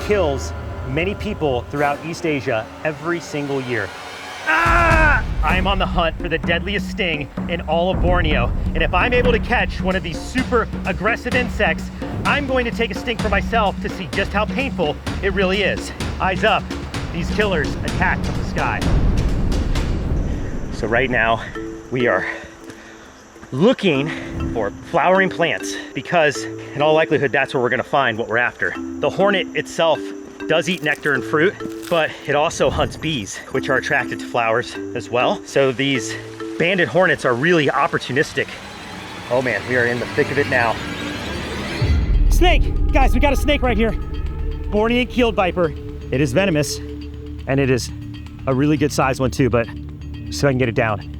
kills many people throughout East Asia every single year. Ah! I'm on the hunt for the deadliest sting in all of Borneo. And if I'm able to catch one of these super aggressive insects, I'm going to take a sting for myself to see just how painful it really is. Eyes up, these killers attack from the sky. So right now, we are looking for flowering plants because in all likelihood, that's where we're gonna find what we're after. The hornet itself does eat nectar and fruit, but it also hunts bees, which are attracted to flowers as well. So these banded hornets are really opportunistic. Oh man, we are in the thick of it now. Snake, guys, we got a snake right here. Bornean keeled viper. It is venomous, and it is a really good sized one too, but so I can get it down.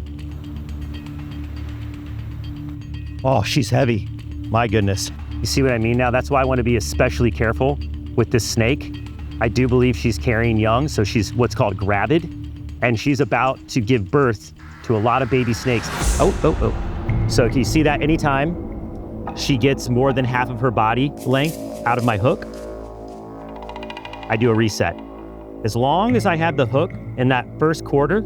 Oh, she's heavy. My goodness. You see what I mean now? That's why I want to be especially careful with this snake. I do believe she's carrying young, so she's what's called gravid, and she's about to give birth to a lot of baby snakes. Oh. So can you see that anytime she gets more than half of her body length out of my hook, I do a reset. As long as I have the hook in that first quarter,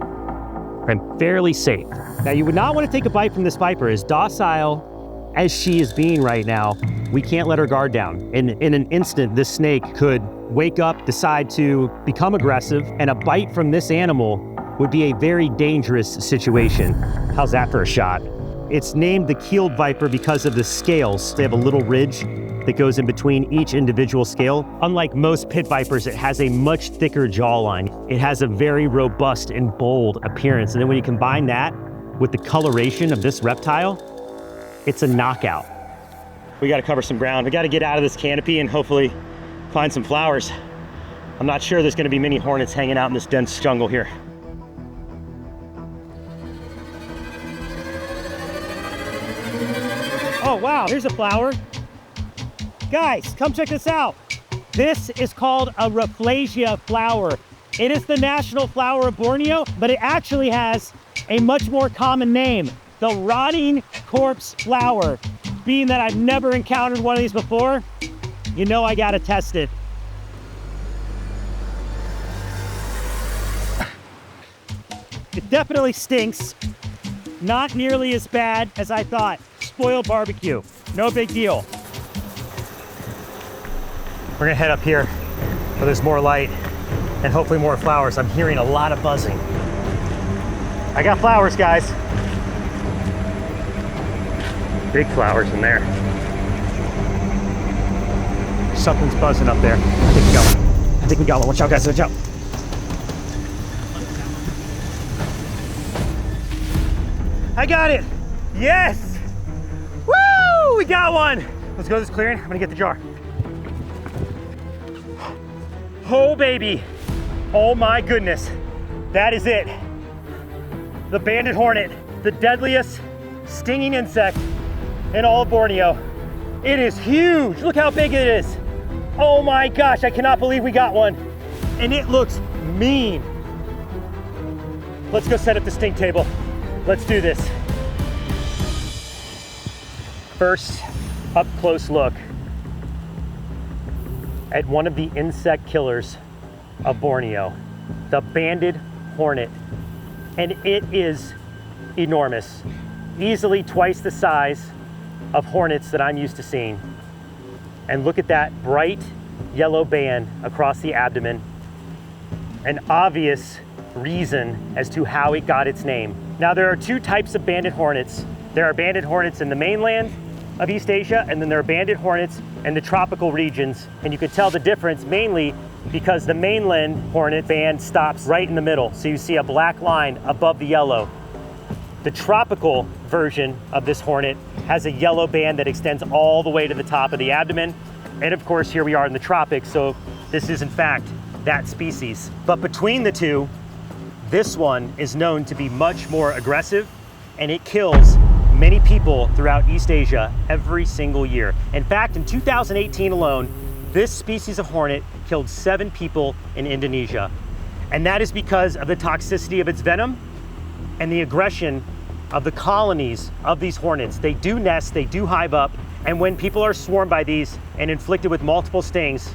I'm fairly safe. Now, you would not want to take a bite from this viper. As docile as she is being right now, we can't let her guard down. In an instant, this snake could wake up, decide to become aggressive, and a bite from this animal would be a very dangerous situation. How's that for a shot? It's named the keeled viper because of the scales. They have a little ridge that goes in between each individual scale. Unlike most pit vipers, it has a much thicker jawline. It has a very robust and bold appearance. And then when you combine that with the coloration of this reptile, it's a knockout. We gotta cover some ground. We gotta get out of this canopy and hopefully find some flowers. I'm not sure there's gonna be many hornets hanging out in this dense jungle here. Oh wow, here's a flower. Guys, come check this out. This is called a Rafflesia flower. It is the national flower of Borneo, but it actually has a much more common name, the rotting corpse flower. Being that I've never encountered one of these before, you know I gotta test it. It definitely stinks. Not nearly as bad as I thought. Spoiled barbecue, no big deal. We're gonna head up here where there's more light and hopefully more flowers. I'm hearing a lot of buzzing. I got flowers, guys. Big flowers in there. Something's buzzing up there. I think we got one. I think we got one. Watch out, guys, watch out. I got it. Yes. Woo, we got one. Let's go to this clearing. I'm gonna get the jar. Oh, baby. Oh my goodness. That is it. The banded hornet, the deadliest stinging insect in all of Borneo. It is huge. Look how big it is. Oh my gosh, I cannot believe we got one. And it looks mean. Let's go set up the sting table. Let's do this. First, up close look at one of the insect killers of Borneo, the banded hornet. And it is enormous, easily twice the size of hornets that I'm used to seeing. And look at that bright yellow band across the abdomen. An obvious reason as to how it got its name. Now, there are two types of banded hornets. There are banded hornets in the mainland of East Asia, and then there are banded hornets in the tropical regions. And you can tell the difference mainly because the mainland hornet band stops right in the middle. So you see a black line above the yellow. The tropical version of this hornet has a yellow band that extends all the way to the top of the abdomen. And of course, here we are in the tropics, so this is in fact that species. But between the two, this one is known to be much more aggressive, and it kills many people throughout East Asia every single year. In fact, in 2018 alone, this species of hornet killed 7 people in Indonesia. And that is because of the toxicity of its venom and the aggression of the colonies of these hornets. They do nest, they do hive up, and when people are swarmed by these and inflicted with multiple stings,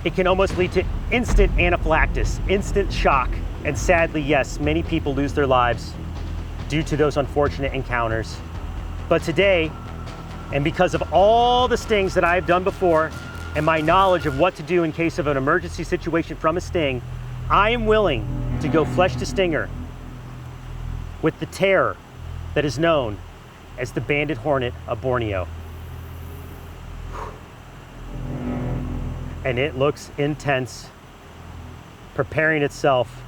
it can almost lead to instant anaphylaxis, instant shock. And sadly, yes, many people lose their lives due to those unfortunate encounters. But today, and because of all the stings that I've done before and my knowledge of what to do in case of an emergency situation from a sting, I am willing to go flesh to stinger with the terror that is known as the Banded Hornet of Borneo. And it looks intense, preparing itself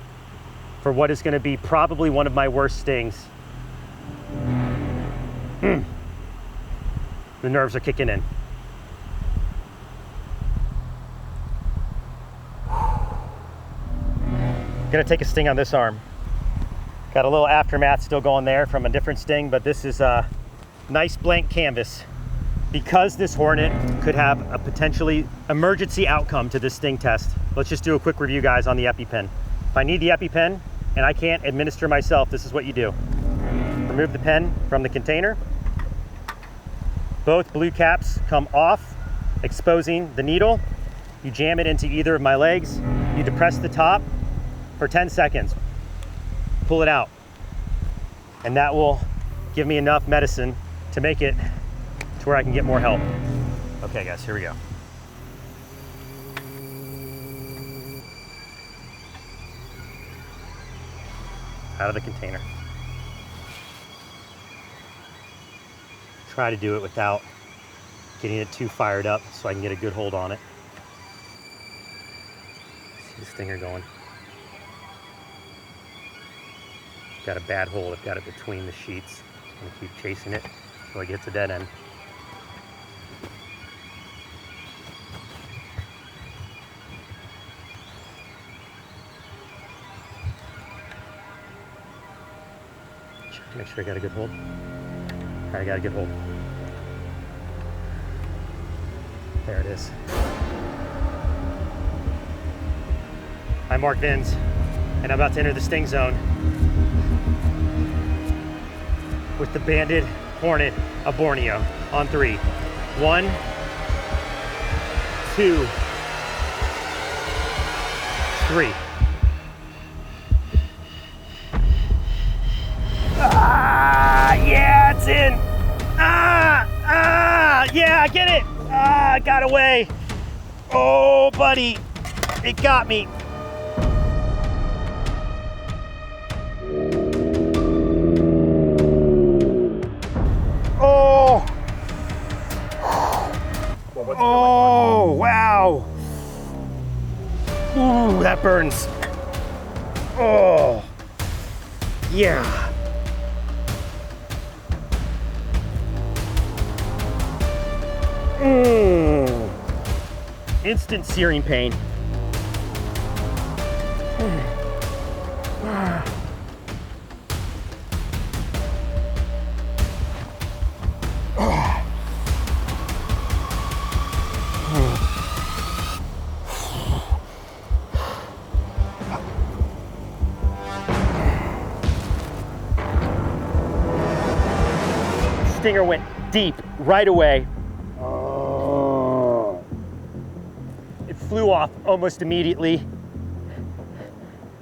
for what is going to be probably one of my worst stings. The nerves are kicking in. Gonna take a sting on this arm. Got a little aftermath still going there from a different sting, but this is a nice blank canvas. Because this hornet could have a potentially emergency outcome to this sting test, let's just do a quick review, guys, on the EpiPen. If I need the EpiPen and I can't administer myself, this is what you do. Remove the pen from the container. Both blue caps come off, exposing the needle. You jam it into either of my legs. You depress the top for 10 seconds. Pull it out. And that will give me enough medicine to make it to where I can get more help. Okay, guys, here we go. Out of the container. Try to do it without getting it too fired up so I can get a good hold on it. See the stinger going. Got a bad hold. I've got it between the sheets. I'm gonna keep chasing it until it gets a dead end. Check to make sure I got a good hold. I got a good hold. There it is. I'm Mark Vins, and I'm about to enter the sting zone with the Banded Hornet of Borneo on 3. 1, 2, 3. Yeah, it's in. Yeah, I get it. I got away. Oh, buddy, it got me. Oh. Oh, wow. Ooh, that burns. Oh, yeah. Instant searing pain. Stinger went deep right away. It flew off almost immediately.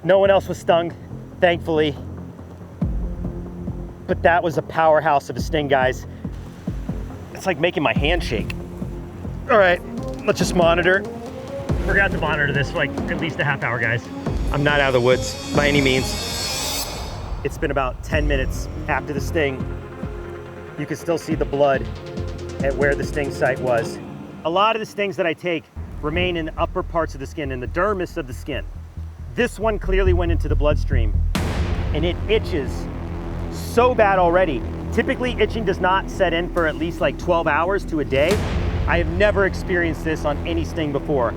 No one else was stung, thankfully. But that was a powerhouse of a sting, guys. It's like making my hand shake. All right, let's just monitor. Forgot to monitor this for like at least a half hour, guys. I'm not out of the woods by any means. It's been about 10 minutes after the sting. You can still see the blood at where the sting site was. A lot of the stings that I take remain in the upper parts of the skin, in the dermis of the skin. This one clearly went into the bloodstream, and it itches so bad already. Typically, itching does not set in for at least like 12 hours to a day. I have never experienced this on any sting before.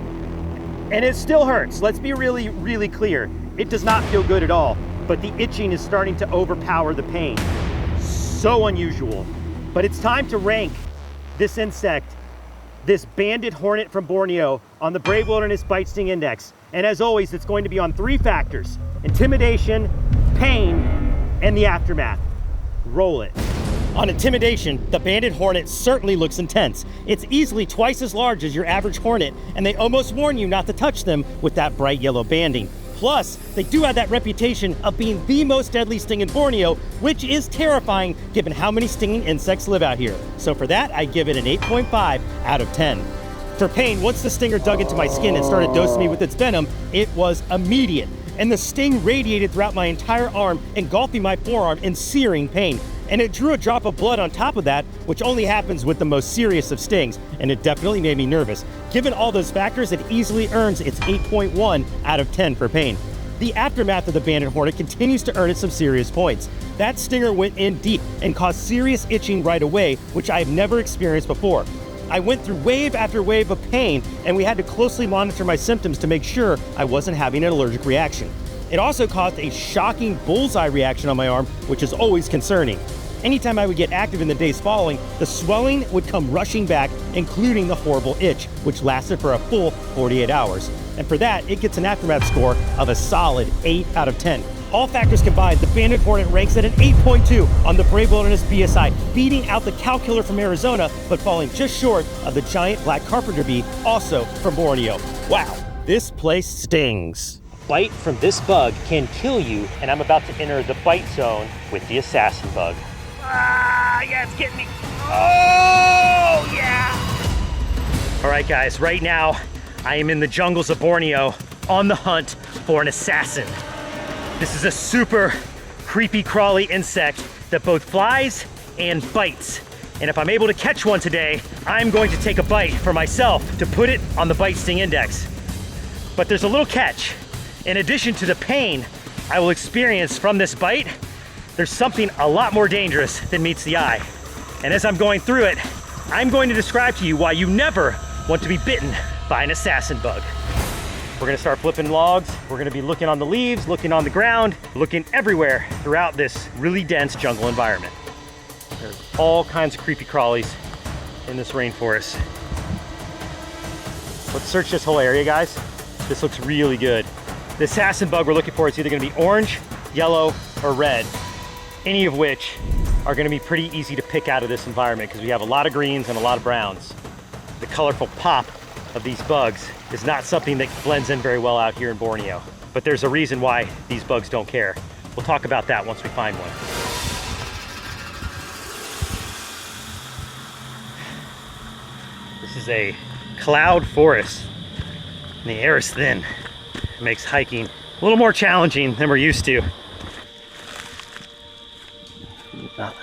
And it still hurts. Let's be really, really clear. It does not feel good at all, but the itching is starting to overpower the pain. So unusual. But it's time to rank this insect, this Banded Hornet from Borneo, on the Brave Wilderness Bite Sting Index. And as always, it's going to be on 3 factors: intimidation, pain, and the aftermath. Roll it. On intimidation, the Banded Hornet certainly looks intense. It's easily twice as large as your average hornet, and they almost warn you not to touch them with that bright yellow banding. Plus, they do have that reputation of being the most deadly sting in Borneo, which is terrifying given how many stinging insects live out here. So for that, I give it an 8.5 out of 10. For pain, once the stinger dug into my skin and started dosing me with its venom, it was immediate. And the sting radiated throughout my entire arm, engulfing my forearm in searing pain. And it drew a drop of blood on top of that, which only happens with the most serious of stings, and it definitely made me nervous. Given all those factors, it easily earns its 8.1 out of 10 for pain. The aftermath of the Banded Hornet continues to earn it some serious points. That stinger went in deep and caused serious itching right away, which I've never experienced before. I went through wave after wave of pain, and we had to closely monitor my symptoms to make sure I wasn't having an allergic reaction. It also caused a shocking bullseye reaction on my arm, which is always concerning. Anytime I would get active in the days following, the swelling would come rushing back, including the horrible itch, which lasted for a full 48 hours. And for that, it gets an aftermath score of a solid 8 out of 10. All factors combined, the Banded Hornet ranks at an 8.2 on the Brave Wilderness BSI, beating out the cow killer from Arizona, but falling just short of the giant black carpenter bee, also from Borneo. Wow, this place stings. Bite from this bug can kill you, and I'm about to enter the bite zone with the assassin bug. Ah, yeah, it's getting me. Oh, yeah. All right, guys, right now, I am in the jungles of Borneo on the hunt for an assassin. This is a super creepy, crawly insect that both flies and bites. And if I'm able to catch one today, I'm going to take a bite for myself to put it on the bite sting index. But there's a little catch. In addition to the pain I will experience from this bite, there's something a lot more dangerous than meets the eye. And as I'm going through it, I'm going to describe to you why you never want to be bitten by an assassin bug. We're gonna start flipping logs. We're gonna be looking on the leaves, looking on the ground, looking everywhere throughout this really dense jungle environment. There's all kinds of creepy crawlies in this rainforest. Let's search this whole area, guys. This looks really good. The assassin bug we're looking for is either gonna be orange, yellow, or red, any of which are gonna be pretty easy to pick out of this environment because we have a lot of greens and a lot of browns. The colorful pop of these bugs is not something that blends in very well out here in Borneo, but there's a reason why these bugs don't care. We'll talk about that once we find one. This is a cloud forest, and the air is thin. It makes hiking a little more challenging than we're used to. Nothing.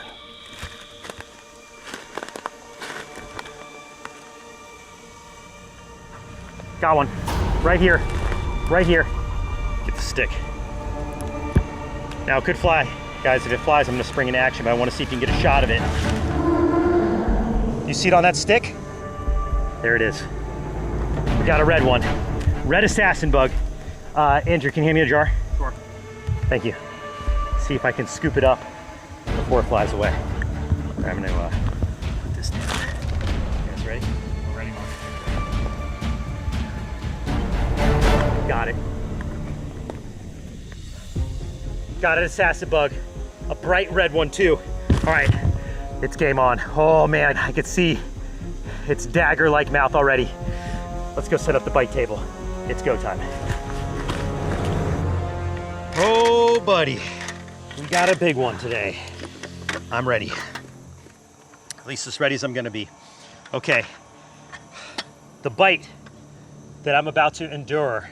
Got one. Right here. Right here. Get the stick. Now it could fly. Guys, if it flies, I'm gonna spring into action, but I wanna see if you can get a shot of it. You see it on that stick? There it is. We got a red one. Red assassin bug. Andrew, can you hand me a jar? Sure. Thank you. See if I can scoop it up before it flies away. All right, I'm gonna put this down. You guys ready? We're ready, Mark. Got it. Got an assassin bug. A bright red one too. All right, it's game on. Oh man, I can see its dagger-like mouth already. Let's go set up the bite table. It's go time. Oh buddy, we got a big one today. I'm ready. At least as ready as I'm gonna be. Okay, the bite that I'm about to endure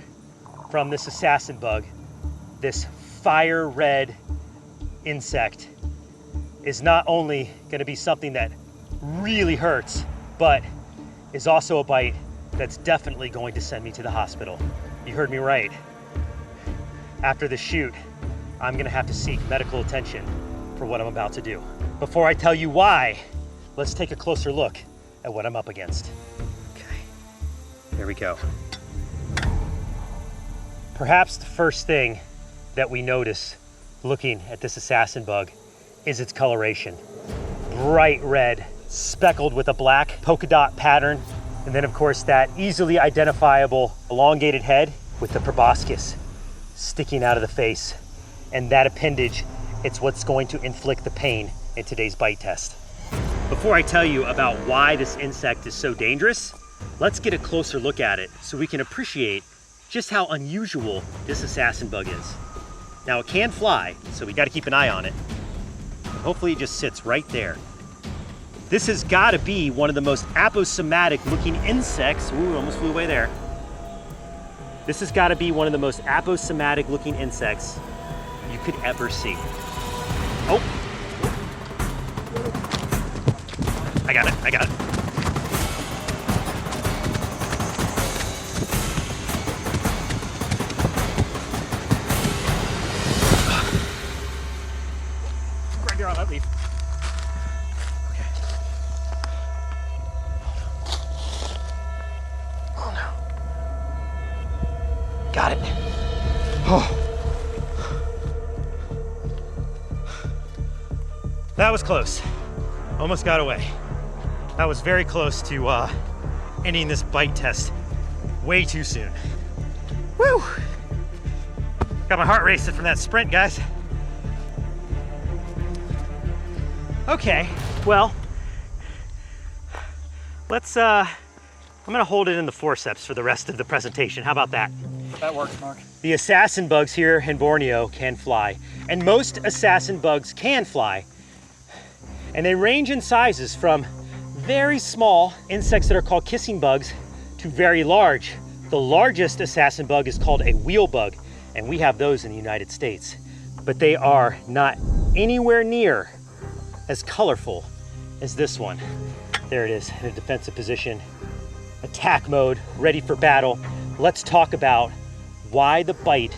from this assassin bug, this fire red insect, is not only gonna be something that really hurts, but is also a bite that's definitely going to send me to the hospital. You heard me right. After the shoot, I'm gonna have to seek medical attention for what I'm about to do. Before I tell you why, let's take a closer look at what I'm up against. Okay, here we go. Perhaps the first thing that we notice looking at this assassin bug is its coloration. Bright red, speckled with a black polka dot pattern, and then of course that easily identifiable elongated head with the proboscis sticking out of the face. And that appendage, it's what's going to inflict the pain in today's bite test. Before I tell you about why this insect is so dangerous, let's get a closer look at it so we can appreciate just how unusual this assassin bug is. Now, it can fly, so we gotta keep an eye on it. Hopefully it just sits right there. This has gotta be one of the most aposematic looking insects. Ooh, almost flew away there. This has gotta be one of the most aposematic looking insects you could ever see. Oh. I got it. Right there on that leaf. Okay. Oh no. Got it. Oh. That was close. Almost got away. That was very close to ending this bite test way too soon. Woo! Got my heart racing from that sprint, guys. Okay, well, let's, I'm gonna hold it in the forceps for the rest of the presentation. How about that? That works, Mark. The assassin bugs here in Borneo can fly, and most assassin bugs can fly. And they range in sizes from very small insects that are called kissing bugs to very large. The largest assassin bug is called a wheel bug, and we have those in the United States. But they are not anywhere near as colorful as this one. There it is in a defensive position, attack mode, ready for battle. Let's talk about why the bite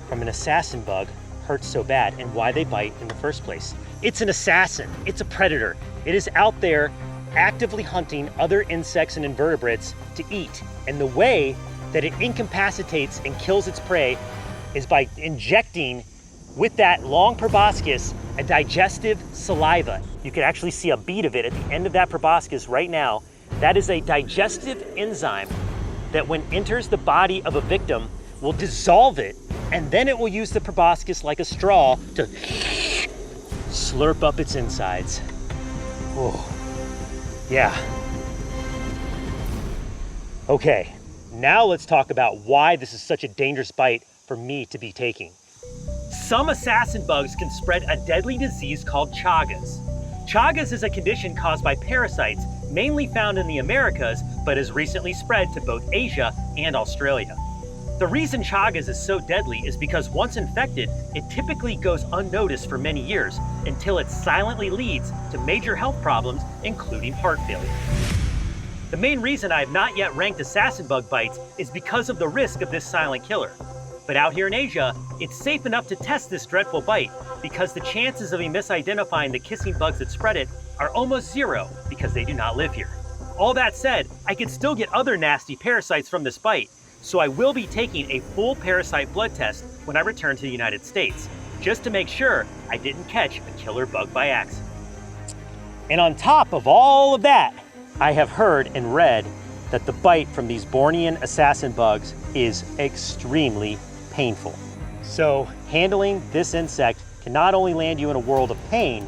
from an assassin bug hurts so bad and why they bite in the first place. It's an assassin, it's a predator. It is out there actively hunting other insects and invertebrates to eat. And the way that it incapacitates and kills its prey is by injecting with that long proboscis a digestive saliva. You can actually see a bead of it at the end of that proboscis right now. That is a digestive enzyme that when enters the body of a victim will dissolve it, and then it will use the proboscis like a straw to slurp up its insides. Oh, yeah. Okay, now let's talk about why this is such a dangerous bite for me to be taking. Some assassin bugs can spread a deadly disease called Chagas. Chagas is a condition caused by parasites mainly found in the Americas, but has recently spread to both Asia and Australia. The reason Chagas is so deadly is because once infected, it typically goes unnoticed for many years until it silently leads to major health problems, including heart failure. The main reason I have not yet ranked assassin bug bites is because of the risk of this silent killer. But out here in Asia, it's safe enough to test this dreadful bite because the chances of me misidentifying the kissing bugs that spread it are almost zero because they do not live here. All that said, I could still get other nasty parasites from this bite, so I will be taking a full parasite blood test when I return to the United States, just to make sure I didn't catch a killer bug by accident. And on top of all of that, I have heard and read that the bite from these Bornean assassin bugs is extremely painful. So handling this insect can not only land you in a world of pain,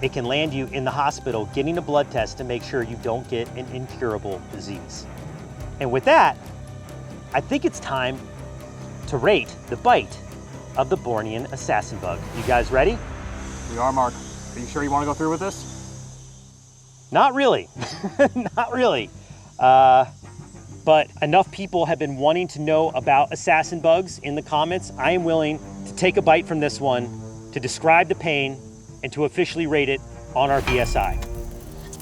it can land you in the hospital getting a blood test to make sure you don't get an incurable disease. And with that, I think it's time to rate the bite of the Bornean assassin bug. You guys ready? We are, Mark. Are you sure you want to go through with this? Not really, not really. But enough people have been wanting to know about assassin bugs in the comments. I am willing to take a bite from this one to describe the pain and to officially rate it on our BSI.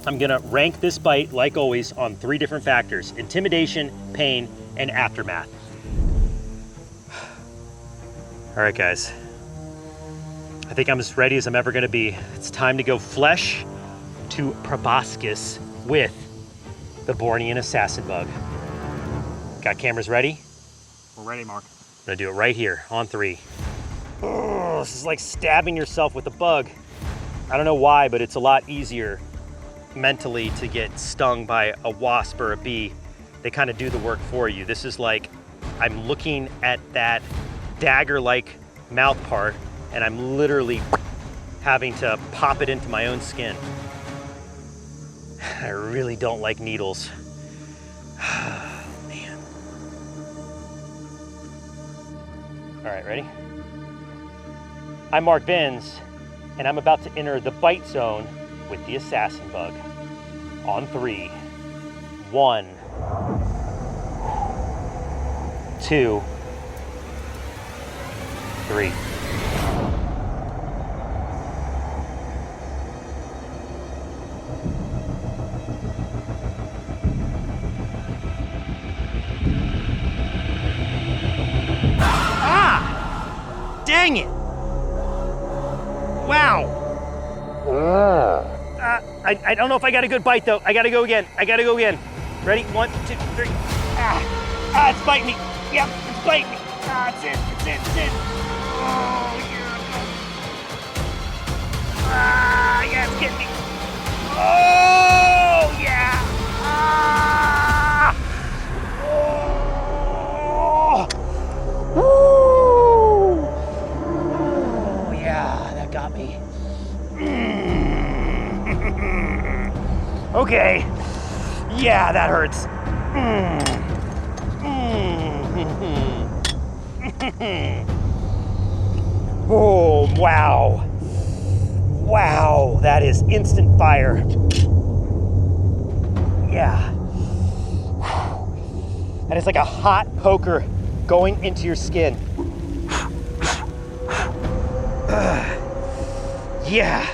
I'm gonna rank this bite, like always, on 3 different factors: intimidation, pain, and aftermath. All right, guys. I think I'm as ready as I'm ever gonna be. It's time to go flesh to proboscis with the Bornean assassin bug. Got cameras ready? We're ready, Mark. I'm gonna do it right here on 3. Oh, this is like stabbing yourself with a bug. I don't know why, but it's a lot easier mentally to get stung by a wasp or a bee. They kind of do the work for you. This is like I'm looking at that dagger-like mouth part and I'm literally having to pop it into my own skin. I really don't like needles. Man. All right, ready? I'm Mark Benz, and I'm about to enter the bite zone with the assassin bug. On 3, 1, 2, 3. Ah! Dang it! Wow! I don't know if I got a good bite though. I gotta go again. Ready? 1, 2, 3. Ah, it's biting me. Yep, it's biting me. Ah, it's in. Oh, yeah. Ah, yeah, it's getting me. Oh, yeah. Ah. Oh. Woo. Oh, yeah, that got me. Okay. Yeah, that hurts. Oh, wow. Wow, that is instant fire. Yeah. That is like a hot poker going into your skin. Yeah.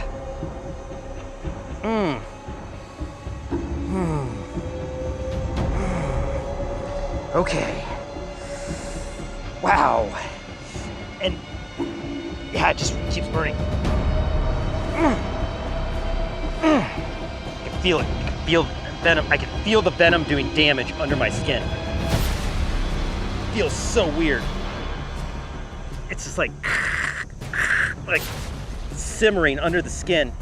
Okay. Wow. And yeah, it just keeps burning. I can feel it. I can feel venom. I can feel the venom doing damage under my skin. It feels so weird. It's just like simmering under the skin.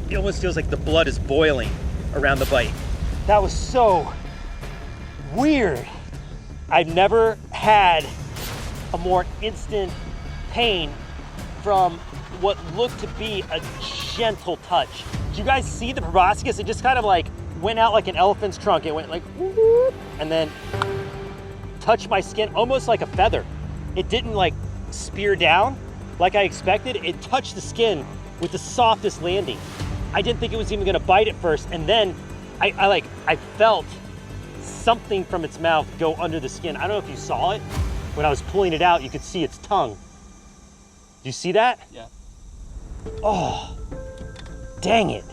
It almost feels like the blood is boiling around the bite. That was so weird. I've never had a more instant pain from what looked to be a gentle touch. Did you guys see the proboscis? It just kind of like went out like an elephant's trunk. It went like whoop, and then touched my skin almost like a feather. It didn't like spear down like I expected. It touched the skin with the softest landing. I didn't think it was even gonna bite at first, and then I felt something from its mouth go under the skin. I don't know if you saw it. When I was pulling it out, you could see its tongue. Do you see that? Yeah. Oh, dang it.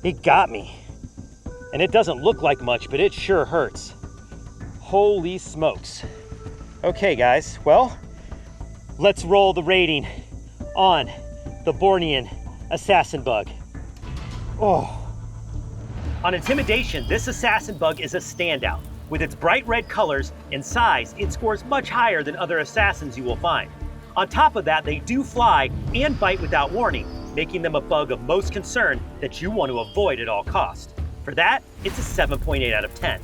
It got me. And it doesn't look like much, but it sure hurts. Holy smokes. Okay, guys, well, let's roll the rating on the Bornean assassin bug. Oh. On intimidation, this assassin bug is a standout. With its bright red colors and size, it scores much higher than other assassins you will find. On top of that, they do fly and bite without warning, making them a bug of most concern that you want to avoid at all costs. For that, it's a 7.8 out of 10.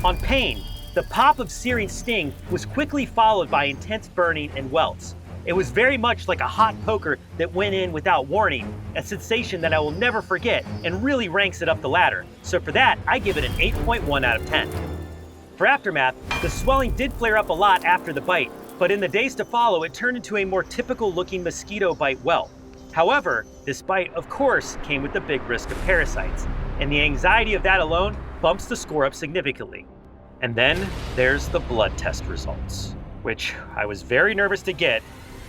On pain, the pop of searing sting was quickly followed by intense burning and welts. It was very much like a hot poker that went in without warning, a sensation that I will never forget and really ranks it up the ladder. So for that, I give it an 8.1 out of 10. For aftermath, the swelling did flare up a lot after the bite, but in the days to follow, it turned into a more typical looking mosquito bite welt. However, this bite, of course, came with the big risk of parasites, and the anxiety of that alone bumps the score up significantly. And then there's the blood test results, which I was very nervous to get,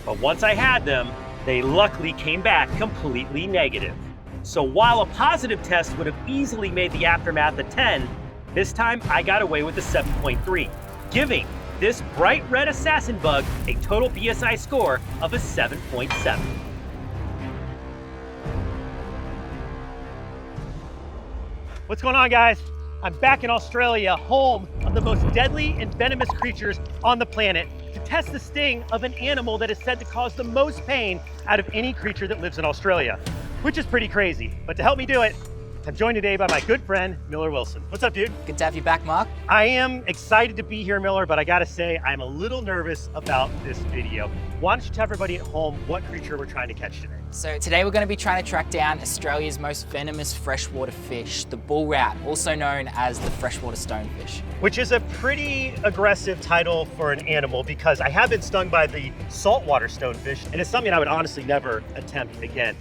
but once I had them, they luckily came back completely negative. So while a positive test would have easily made the aftermath a 10, this time I got away with a 7.3, giving this bright red assassin bug a total BSI score of a 7.7. What's going on, guys? I'm back in Australia, home of the most deadly and venomous creatures on the planet, to test the sting of an animal that is said to cause the most pain out of any creature that lives in Australia, which is pretty crazy. But to help me do it, I'm joined today by my good friend, Miller Wilson. What's up, dude? Good to have you back, Mark. I am excited to be here, Miller, but I gotta say, I'm a little nervous about this video. Why don't you tell everybody at home what creature we're trying to catch today? So today we're going to be trying to track down Australia's most venomous freshwater fish, the bull rat, also known as the freshwater stonefish. Which is a pretty aggressive title for an animal because I have been stung by the saltwater stonefish, and it's something I would honestly never attempt again.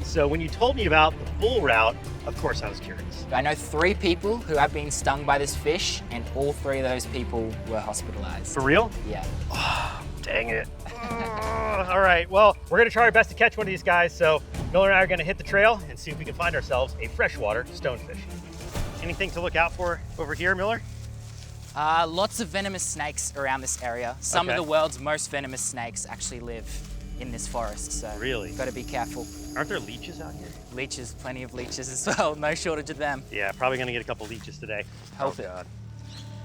So when you told me about the bull rat, of course I was curious. I know 3 people who have been stung by this fish, and all 3 of those people were hospitalized. For real? Yeah. Dang it. All right, well, we're gonna try our best to catch one of these guys, so Miller and I are gonna hit the trail and see if we can find ourselves a freshwater stonefish. Anything to look out for over here, Miller? Lots of venomous snakes around this area. Some Okay. of the world's most venomous snakes actually live in this forest, so Really? got to be careful. Aren't there leeches out here? Leeches, plenty of leeches as well. No shortage of them. Yeah, probably gonna get a couple leeches today. Hope Oh, it. God.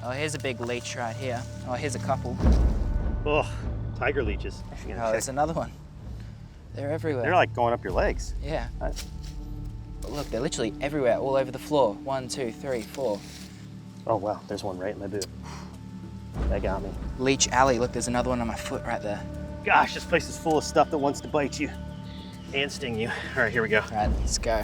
Oh, here's a big leech right here. Oh, here's a couple. Ugh, tiger leeches. Oh, there's another one. They're everywhere. They're like going up your legs. Yeah. Nice. But look, they're literally everywhere, all over the floor. 1, 2, 3, 4. Oh wow, there's one right in my boot. That got me. Leech Alley, look, there's another one on my foot right there. Gosh, this place is full of stuff that wants to bite you and sting you. All right, here we go. All right, let's go.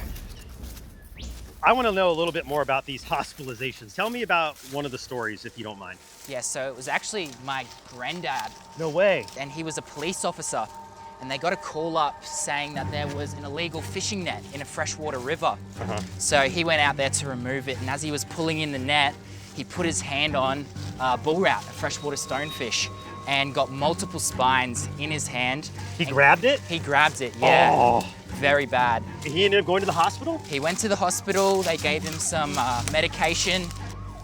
I want to know a little bit more about these hospitalizations. Tell me about one of the stories, if you don't mind. Yeah, so it was actually my granddad, No way. and he was a police officer, and they got a call up saying that there was an illegal fishing net in a freshwater river. So he went out there to remove it, and as he was pulling in the net, he put his hand on bull rat, a freshwater stonefish, and got multiple spines in his hand. He And grabbed it? He grabbed it, yeah. Oh. Very bad. He ended up going to the hospital? He went to the hospital, they gave him some medication.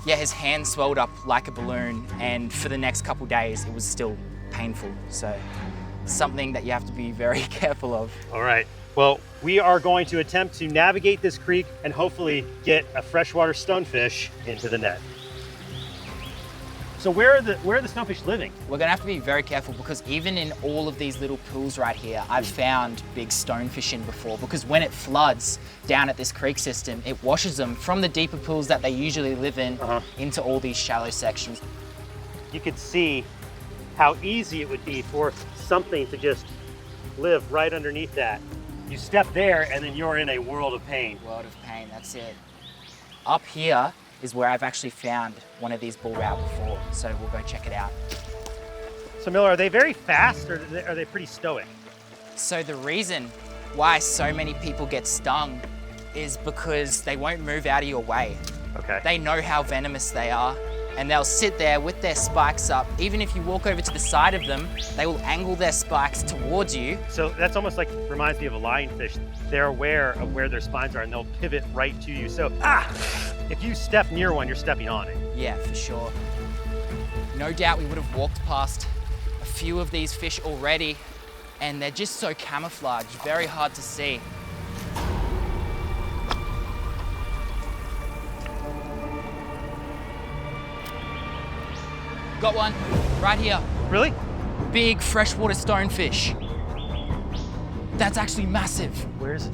Yeah, his hand swelled up like a balloon, and for the next couple days, it was still painful. So, something that you have to be very careful of. All right. Well, we are going to attempt to navigate this creek and hopefully get a freshwater stonefish into the net. So where are the stonefish living? We're gonna have to be very careful because even in all of these little pools right here, I've found big stonefish in before, because when it floods down at this creek system, it washes them from the deeper pools that they usually live in into all these shallow sections. You could see how easy it would be for something to just live right underneath that. You step there and then you're in a world of pain. World of pain, that's it. Up here is where I've actually found one of these bull rat before, so we'll go check it out. So Miller, are they very fast or are they pretty stoic? So the reason why so many people get stung is because they won't move out of your way. Okay. They know how venomous they are, and they'll sit there with their spikes up. Even if you walk over to the side of them, they will angle their spikes towards you. So that's almost like, reminds me of a lionfish. They're aware of where their spines are and they'll pivot right to you. So, if you step near one, you're stepping on it. Yeah, for sure. No doubt we would have walked past a few of these fish already, and they're just so camouflaged, very hard to see. Got one, right here. Really? Big freshwater stonefish. That's actually massive. Where's it?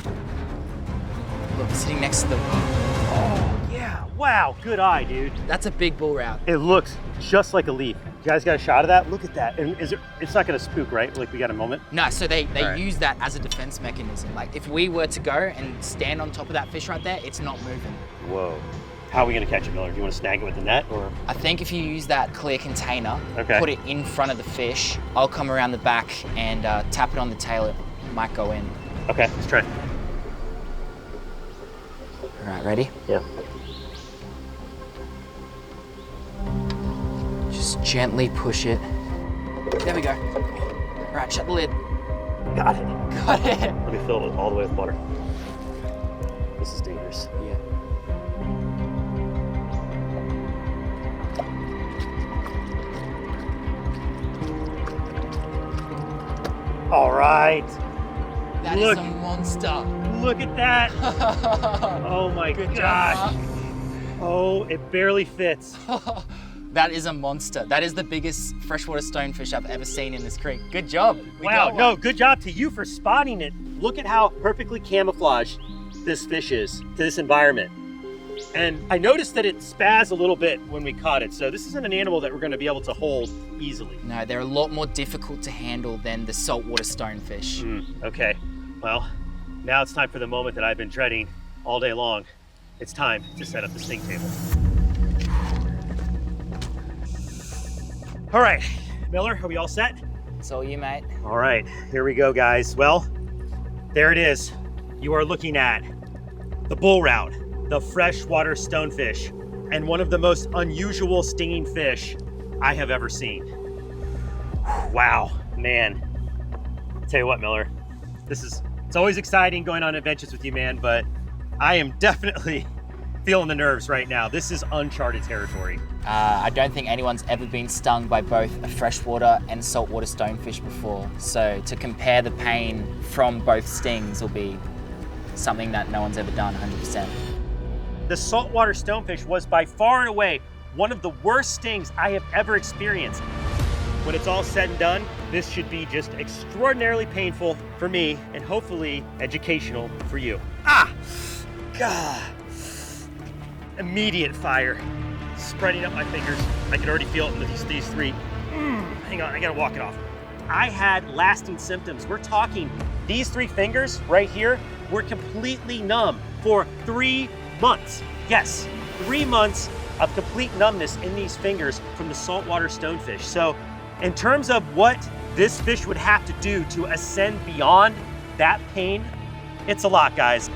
Look, sitting next to the... Oh, yeah. Wow, good eye, dude. That's a big bull rat. It looks just like a leaf. You guys got a shot of that? Look at that. And it's not gonna spook, right? Like we got a moment? No, so they Right. use that as a defense mechanism. Like if we were to go and stand on top of that fish right there, it's not moving. Whoa. How are we gonna catch it, Miller? Do you wanna snag it with the net or? I think if you use that clear container, Okay. put it in front of the fish, I'll come around the back and tap it on the tail, it might go in. Okay, let's try. All right, ready? Yeah. Just gently push it. There we go. All right, shut the lid. Got it. Got it. Let me fill it all the way with water. This is dangerous. Yeah. All right. That is a monster. Look at that. Oh my Good gosh. job. Oh, it barely fits. That is a monster. That is the biggest freshwater stonefish I've ever seen in this creek. Good job. We Wow, got no, one. good job to you for spotting it. Look at how perfectly camouflaged this fish is to this environment. And I noticed that it spazzed a little bit when we caught it. So this isn't an animal that we're gonna be able to hold easily. No, they're a lot more difficult to handle than the saltwater stonefish. Okay, well, now it's time for the moment that I've been dreading all day long. It's time to set up the sting table. All right, Miller, are we all set? It's all you, mate. All right, here we go, guys. Well, there it is. You are looking at the bull route, the freshwater stonefish, and one of the most unusual stinging fish I have ever seen. Wow, man. Tell you what, Miller, it's always exciting going on adventures with you, man, but I am definitely feeling the nerves right now. This is uncharted territory. I don't think anyone's ever been stung by both a freshwater and saltwater stonefish before. So to compare the pain from both stings will be something that no one's ever done 100%. The saltwater stonefish was by far and away one of the worst stings I have ever experienced. When it's all said and done, this should be just extraordinarily painful for me and hopefully educational for you. Ah, God. Immediate fire spreading up my fingers. I can already feel it in these three. Hang on, I gotta walk it off. I had lasting symptoms. We're talking these 3 fingers right here were completely numb for 3 months. Yes, 3 months of complete numbness in these fingers from the saltwater stonefish. So in terms of what this fish would have to do to ascend beyond that pain, it's a lot, guys.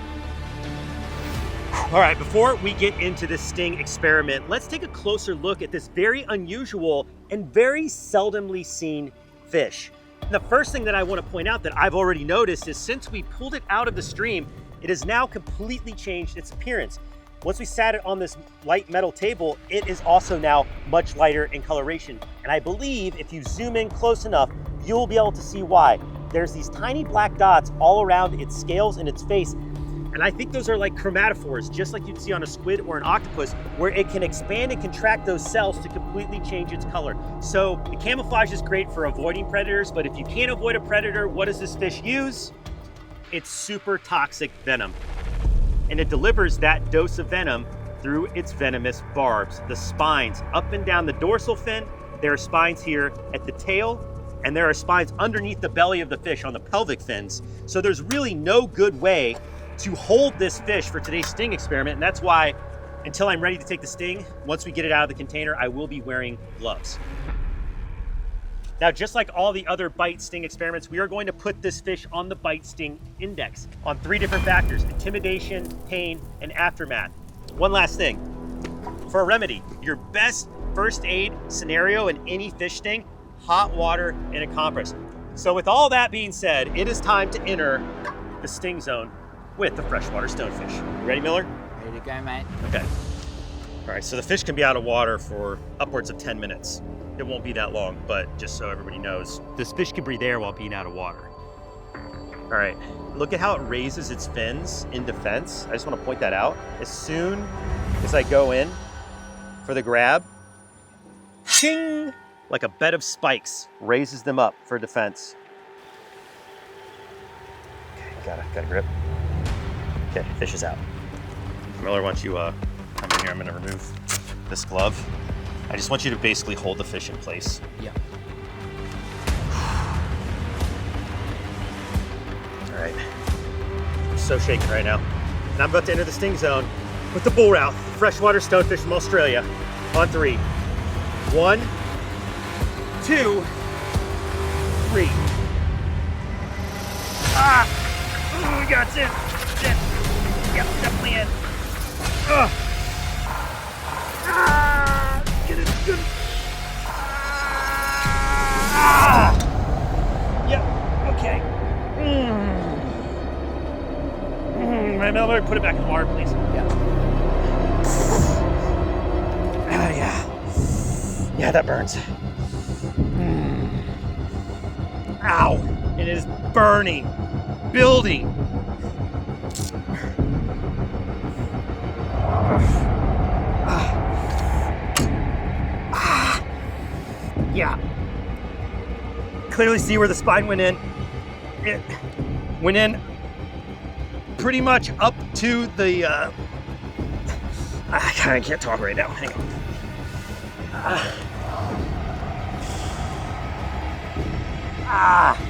All right, before we get into this sting experiment, let's take a closer look at this very unusual and very seldomly seen fish. And the first thing that I want to point out that I've already noticed is since we pulled it out of the stream, it has now completely changed its appearance. Once we sat it on this light metal table, it is also now much lighter in coloration. And I believe if you zoom in close enough, you'll be able to see why. There's these tiny black dots all around its scales and its face. And I think those are like chromatophores, just like you'd see on a squid or an octopus, where it can expand and contract those cells to completely change its color. So the camouflage is great for avoiding predators, but if you can't avoid a predator, what does this fish use? It's super toxic venom. And it delivers that dose of venom through its venomous barbs, the spines up and down the dorsal fin. There are spines here at the tail, and there are spines underneath the belly of the fish on the pelvic fins. So there's really no good way to hold this fish for today's sting experiment. And that's why, until I'm ready to take the sting, once we get it out of the container, I will be wearing gloves. Now, just like all the other bite sting experiments, we are going to put this fish on the bite sting index on 3 different factors: intimidation, pain, and aftermath. One last thing, for a remedy, your best first aid scenario in any fish sting, hot water and a compress. So with all that being said, it is time to enter the sting zone with the freshwater stonefish. You ready, Miller? Ready to go, mate. Okay. All right, so the fish can be out of water for upwards of 10 minutes. It won't be that long, but just so everybody knows, this fish can breathe air while being out of water. All right, look at how it raises its fins in defense. I just want to point that out. As soon as I go in for the grab, ching, like a bed of spikes, raises them up for defense. Okay, got a grip. Okay, fish is out. Miller, why don't you come in here? I'm gonna remove this glove. I just want you to basically hold the fish in place. Yeah. All right. I'm so shaken right now. And I'm about to enter the sting zone with the bull route, freshwater stonefish from Australia, on 3. 1, 2, 3. Ah! Oh, we got it. Yep, definitely in. Ugh. Ah! Get it good. Ah! Yep, okay. Miller, put it back in the water, please. Yeah. Yeah, that burns. Ow! It is burning, building. Yeah. Clearly see where the spine went in. It went in pretty much up to the, I can't talk right now, hang on.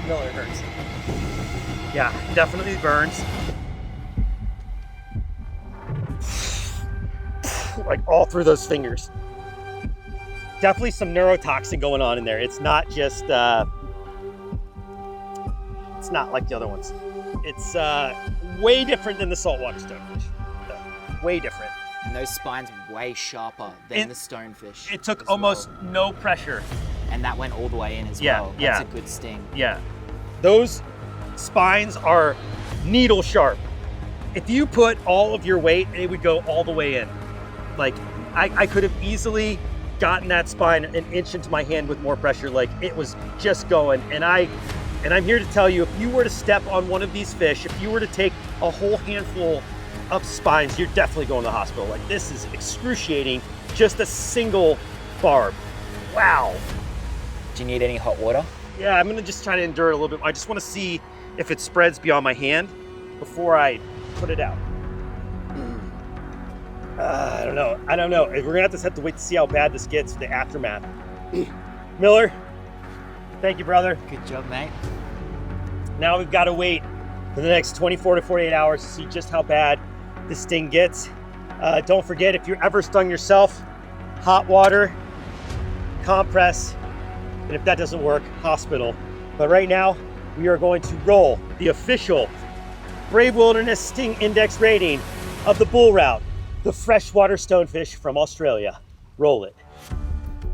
No, it hurts. Yeah, definitely burns. Like all through those fingers. Definitely some neurotoxin going on in there. It's not just, it's not like the other ones. It's way different than the saltwater stonefish. Way different. And those spines way sharper than the stonefish. It took almost no pressure. And that went all the way in as Yeah, well. yeah. That's a good sting. Yeah. Those spines are needle sharp. If you put all of your weight, it would go all the way in. Like, I could have easily gotten that spine an inch into my hand with more pressure. Like, it was just going. And I'm here to tell you, if you were to step on one of these fish, if you were to take a whole handful of spines, you're definitely going to the hospital. Like, this is excruciating, just a single barb. Wow. Do you need any hot water? Yeah, I'm gonna just try to endure it a little bit. I just wanna see if it spreads beyond my hand before I put it out. I don't know. We're gonna have to wait to see how bad this gets, the aftermath. Miller, thank you, brother. Good job, mate. Now we've got to wait for the next 24 to 48 hours to see just how bad this sting gets. Don't forget, if you're ever stung yourself, hot water, compress, and if that doesn't work, hospital. But right now, we are going to roll the official Brave Wilderness Sting Index rating of the bull route, the freshwater stonefish from Australia. Roll it.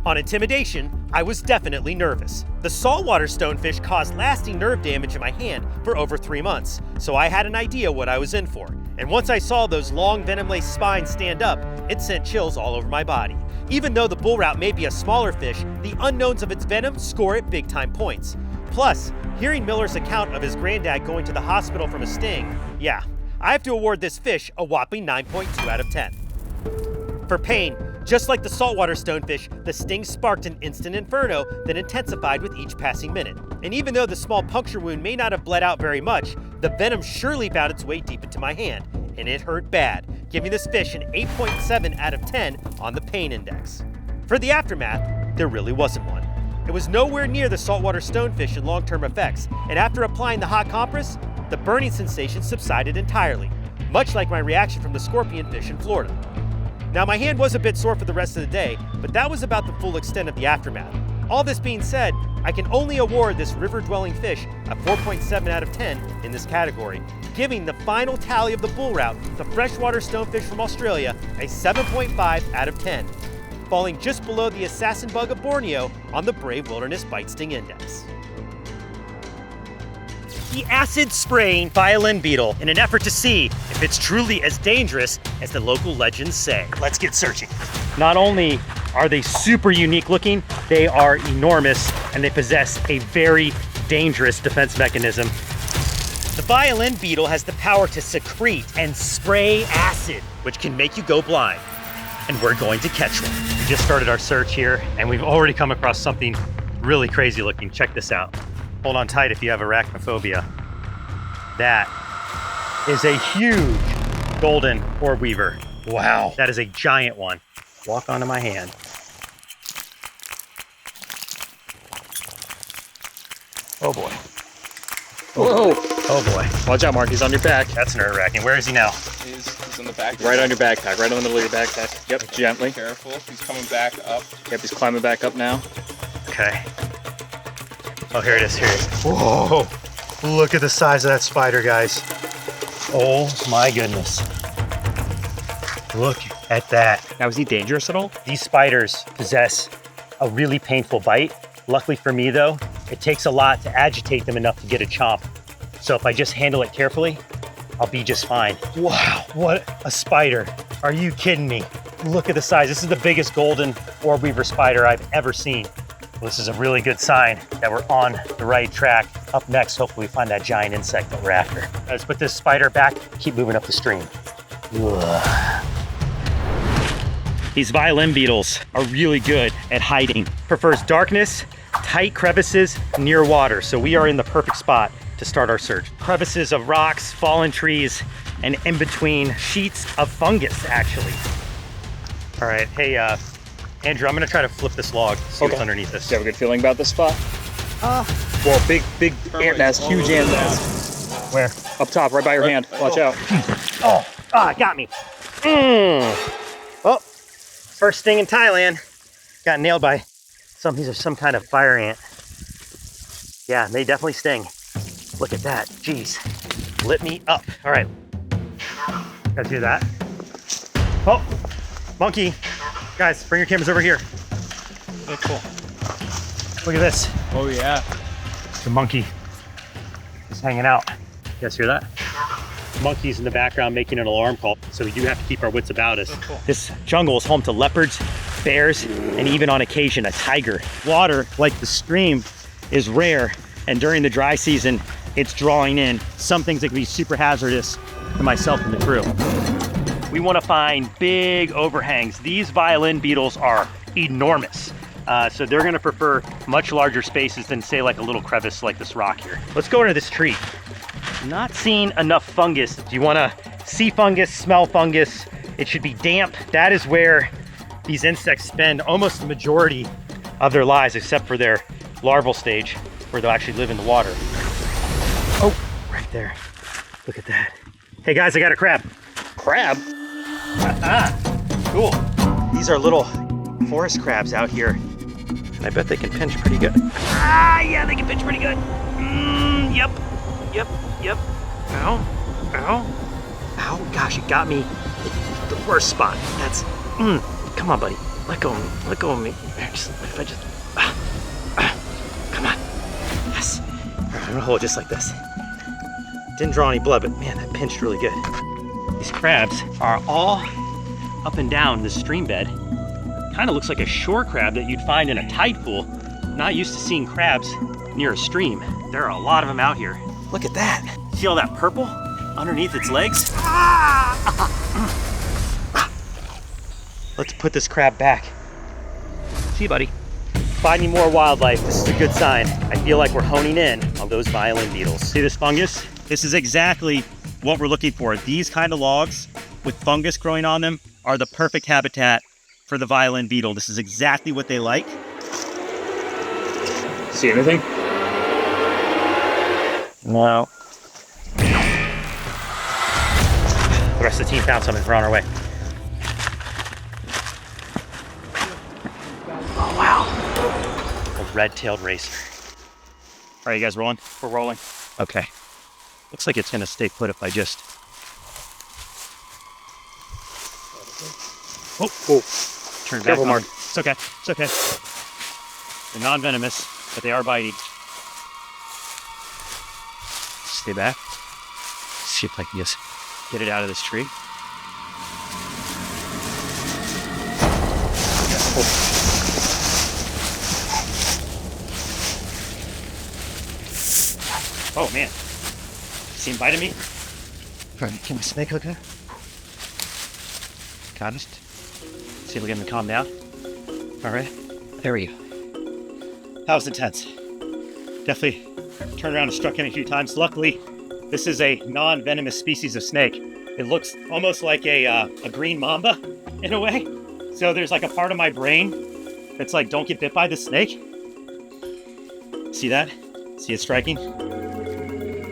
On intimidation, I was definitely nervous. The saltwater stonefish caused lasting nerve damage in my hand for over 3 months, so I had an idea what I was in for. And once I saw those long venom-laced spines stand up, it sent chills all over my body. Even though the bull route may be a smaller fish, the unknowns of its venom score it big-time points. Plus, hearing Miller's account of his granddad going to the hospital from a sting, yeah, I have to award this fish a whopping 9.2 out of 10. For pain, just like the saltwater stonefish, the sting sparked an instant inferno that intensified with each passing minute. And even though the small puncture wound may not have bled out very much, the venom surely found its way deep into my hand, and it hurt bad, giving this fish an 8.7 out of 10 on the pain index. For the aftermath, there really wasn't one. It was nowhere near the saltwater stonefish in long-term effects, and after applying the hot compress, the burning sensation subsided entirely, much like my reaction from the scorpion fish in Florida. Now, my hand was a bit sore for the rest of the day, but that was about the full extent of the aftermath. All this being said, I can only award this river-dwelling fish a 4.7 out of 10 in this category, giving the final tally of the bull route, the freshwater stonefish from Australia, a 7.5 out of 10, falling just below the assassin bug of Borneo on the Brave Wilderness Bite Sting Index. The acid-spraying violin beetle in an effort to see if it's truly as dangerous as the local legends say. Let's get searching. Not only are they super unique looking, they are enormous and they possess a very dangerous defense mechanism. The violin beetle has the power to secrete and spray acid, which can make you go blind. And we're going to catch one. We just started our search here and we've already come across something really crazy looking. Check this out. Hold on tight if you have arachnophobia. That is a huge golden orb weaver. Wow, that is a giant one. Walk onto my hand. Oh boy. Whoa! Oh boy. Watch out, Mark. He's on your back. That's nerve-wracking. Where is he now? He's on the back. Right on your backpack. Right on the middle of your backpack. Yep. Gently. Careful. He's coming back up. Yep. He's climbing back up now. Okay. Oh, here it is. Here it is. Whoa! Look at the size of that spider, guys. Oh my goodness. Look at that. Now, is he dangerous at all? These spiders possess a really painful bite. Luckily for me though, it takes a lot to agitate them enough to get a chomp. So if I just handle it carefully, I'll be just fine. Wow, what a spider. Are you kidding me? Look at the size. This is the biggest golden orb weaver spider I've ever seen. Well, this is a really good sign that we're on the right track. Up next, hopefully we find that giant insect that we're after. Let's put this spider back, keep moving up the stream. Ugh. These violin beetles are really good at hiding. Prefers darkness, tight crevices near water. So we are in the perfect spot to start our search. Crevices of rocks, fallen trees, and in between sheets of fungus, actually. All right, hey, Andrew, I'm gonna try to flip this log, see what's underneath this. Do you have a good feeling about this spot? Well, big ant nest, huge ant nest. Where? Up top, right by your hand. Watch out. Got me. Oh, first sting in Thailand. Got nailed by these are some kind of fire ant. Yeah, they definitely sting. Look at that, jeez. Lit me up. All right, guys hear that? Oh, monkey. Guys, bring your cameras over here. Oh, cool. Look at this. Oh, yeah. The monkey is hanging out. You guys hear that? The monkey's in the background making an alarm call, so we do have to keep our wits about us. Oh, cool. This jungle is home to leopards, bears, and even on occasion a tiger. Water, like the stream, is rare, and during the dry season, it's drawing in some things that can be super hazardous to myself and the crew. We want to find big overhangs. These violin beetles are enormous. So they're gonna prefer much larger spaces than say like a little crevice like this rock here. Let's go into this tree. Not seeing enough fungus. Do you wanna see fungus, smell fungus? It should be damp. That is where these insects spend almost the majority of their lives, except for their larval stage, where they'll actually live in the water. Oh, right there. Look at that. Hey guys, I got a crab. Crab? Cool. These are little forest crabs out here. And I bet they can pinch pretty good. Yeah, they can pinch pretty good. Yep. Ow, gosh, it got me the worst spot. That's, come on, buddy. Let go of me. If I just, come on. Yes. All right, I'm gonna hold it just like this. Didn't draw any blood, but man, that pinched really good. These crabs are all up and down the stream bed. Kind of looks like a shore crab that you'd find in a tide pool. Not used to seeing crabs near a stream. There are a lot of them out here. Look at that. See all that purple underneath its legs? Let's put this crab back. See you, buddy. Finding more wildlife, this is a good sign. I feel like we're honing in on those violin beetles. See this fungus? This is exactly what we're looking for. These kind of logs with fungus growing on them are the perfect habitat for the violin beetle. This is exactly what they like. See anything? No. The rest of the team found something. We're on our way. Oh, wow. A red-tailed racer. All right, you guys rolling? We're rolling. Okay. Looks like it's gonna stay put if I just... Oh. Turn back Careful, on. Mark. It's okay. It's okay. They're non-venomous, but they are biting. Stay back. See if I can just get it out of this tree. Oh man. See him biting me? All right, can my snake hook there? Got it. See if we can get him to calm down. All right, there we go. That was intense. Definitely turned around and struck him a few times. Luckily, this is a non-venomous species of snake. It looks almost like a green mamba in a way. So there's like a part of my brain that's like, don't get bit by the snake. See that? See it striking?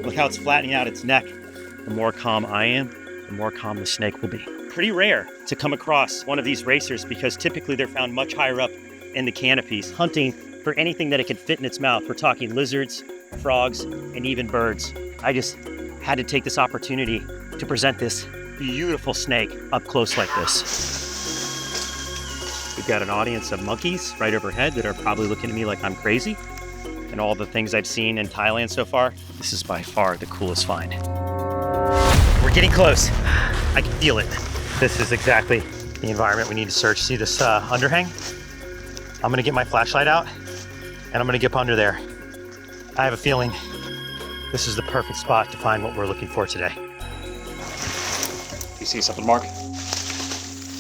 Look how it's flattening out its neck. The more calm I am, the more calm the snake will be. Pretty rare to come across one of these racers because typically they're found much higher up in the canopies, hunting for anything that it can fit in its mouth. We're talking lizards, frogs, and even birds. I just had to take this opportunity to present this beautiful snake up close like this. We've got an audience of monkeys right overhead that are probably looking at me like I'm crazy. And all the things I've seen in Thailand so far, this is by far the coolest find. We're getting close. I can feel it. This is exactly the environment we need to search. See this underhang? I'm gonna get my flashlight out and I'm gonna get up under there. I have a feeling this is the perfect spot to find what we're looking for today. You see something, Mark?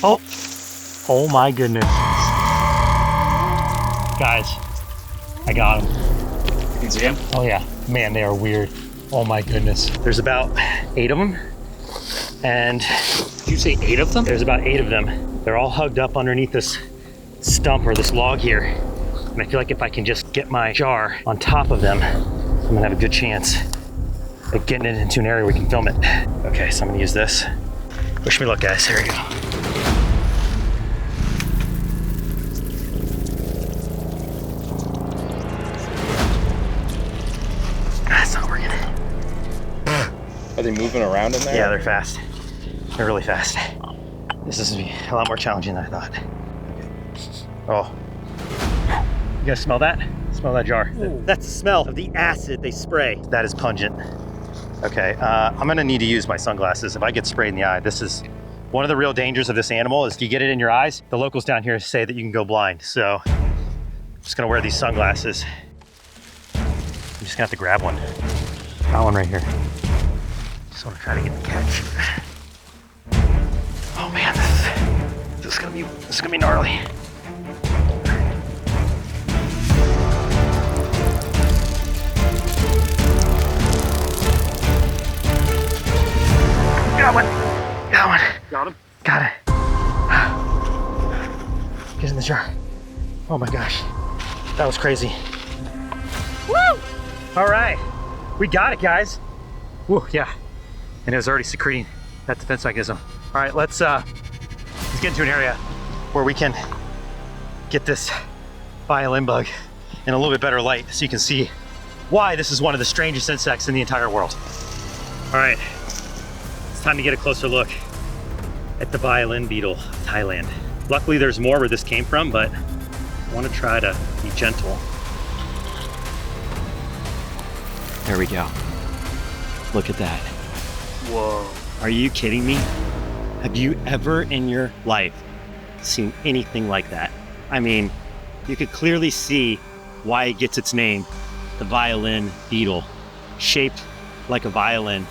Oh my goodness. Guys, I got him. You can see him? Oh yeah, man, they are weird. Oh my goodness. There's about 8 of them. And Did you say 8 of them? there's about 8 of them. They're all hugged up underneath this stump or this log here. And I feel like if I can just get my jar on top of them, I'm gonna have a good chance of getting it into an area where we can film it. Okay, so I'm gonna use this. Wish me luck, guys. Here we go. It's not working. Are they moving around in there? Yeah, they're fast. They're really fast. This is gonna be a lot more challenging than I thought. Oh. You guys smell that? Smell that jar. That's the smell of the acid they spray. That is pungent. Okay, I'm gonna need to use my sunglasses. If I get sprayed in the eye, this is one of the real dangers of this animal is if you get it in your eyes, the locals down here say that you can go blind. So I'm just gonna wear these sunglasses. I'm just gonna have to grab one. Got one right here. Just wanna try to get the catch. Oh man, this is gonna be gnarly. Got one. Got him. Got it. Get in the jar. Oh my gosh. That was crazy. Woo! All right. We got it, guys. Woo, yeah. And it was already secreting that defense mechanism. All right, let's get into an area where we can get this violin bug in a little bit better light so you can see why this is one of the strangest insects in the entire world. All right. Time to get a closer look at the violin beetle of Thailand. Luckily there's more where this came from, but I want to try to be gentle. There we go. Look at that. Whoa. Are you kidding me? Have you ever in your life seen anything like that? I mean, you could clearly see why it gets its name, the violin beetle, shaped like a violin,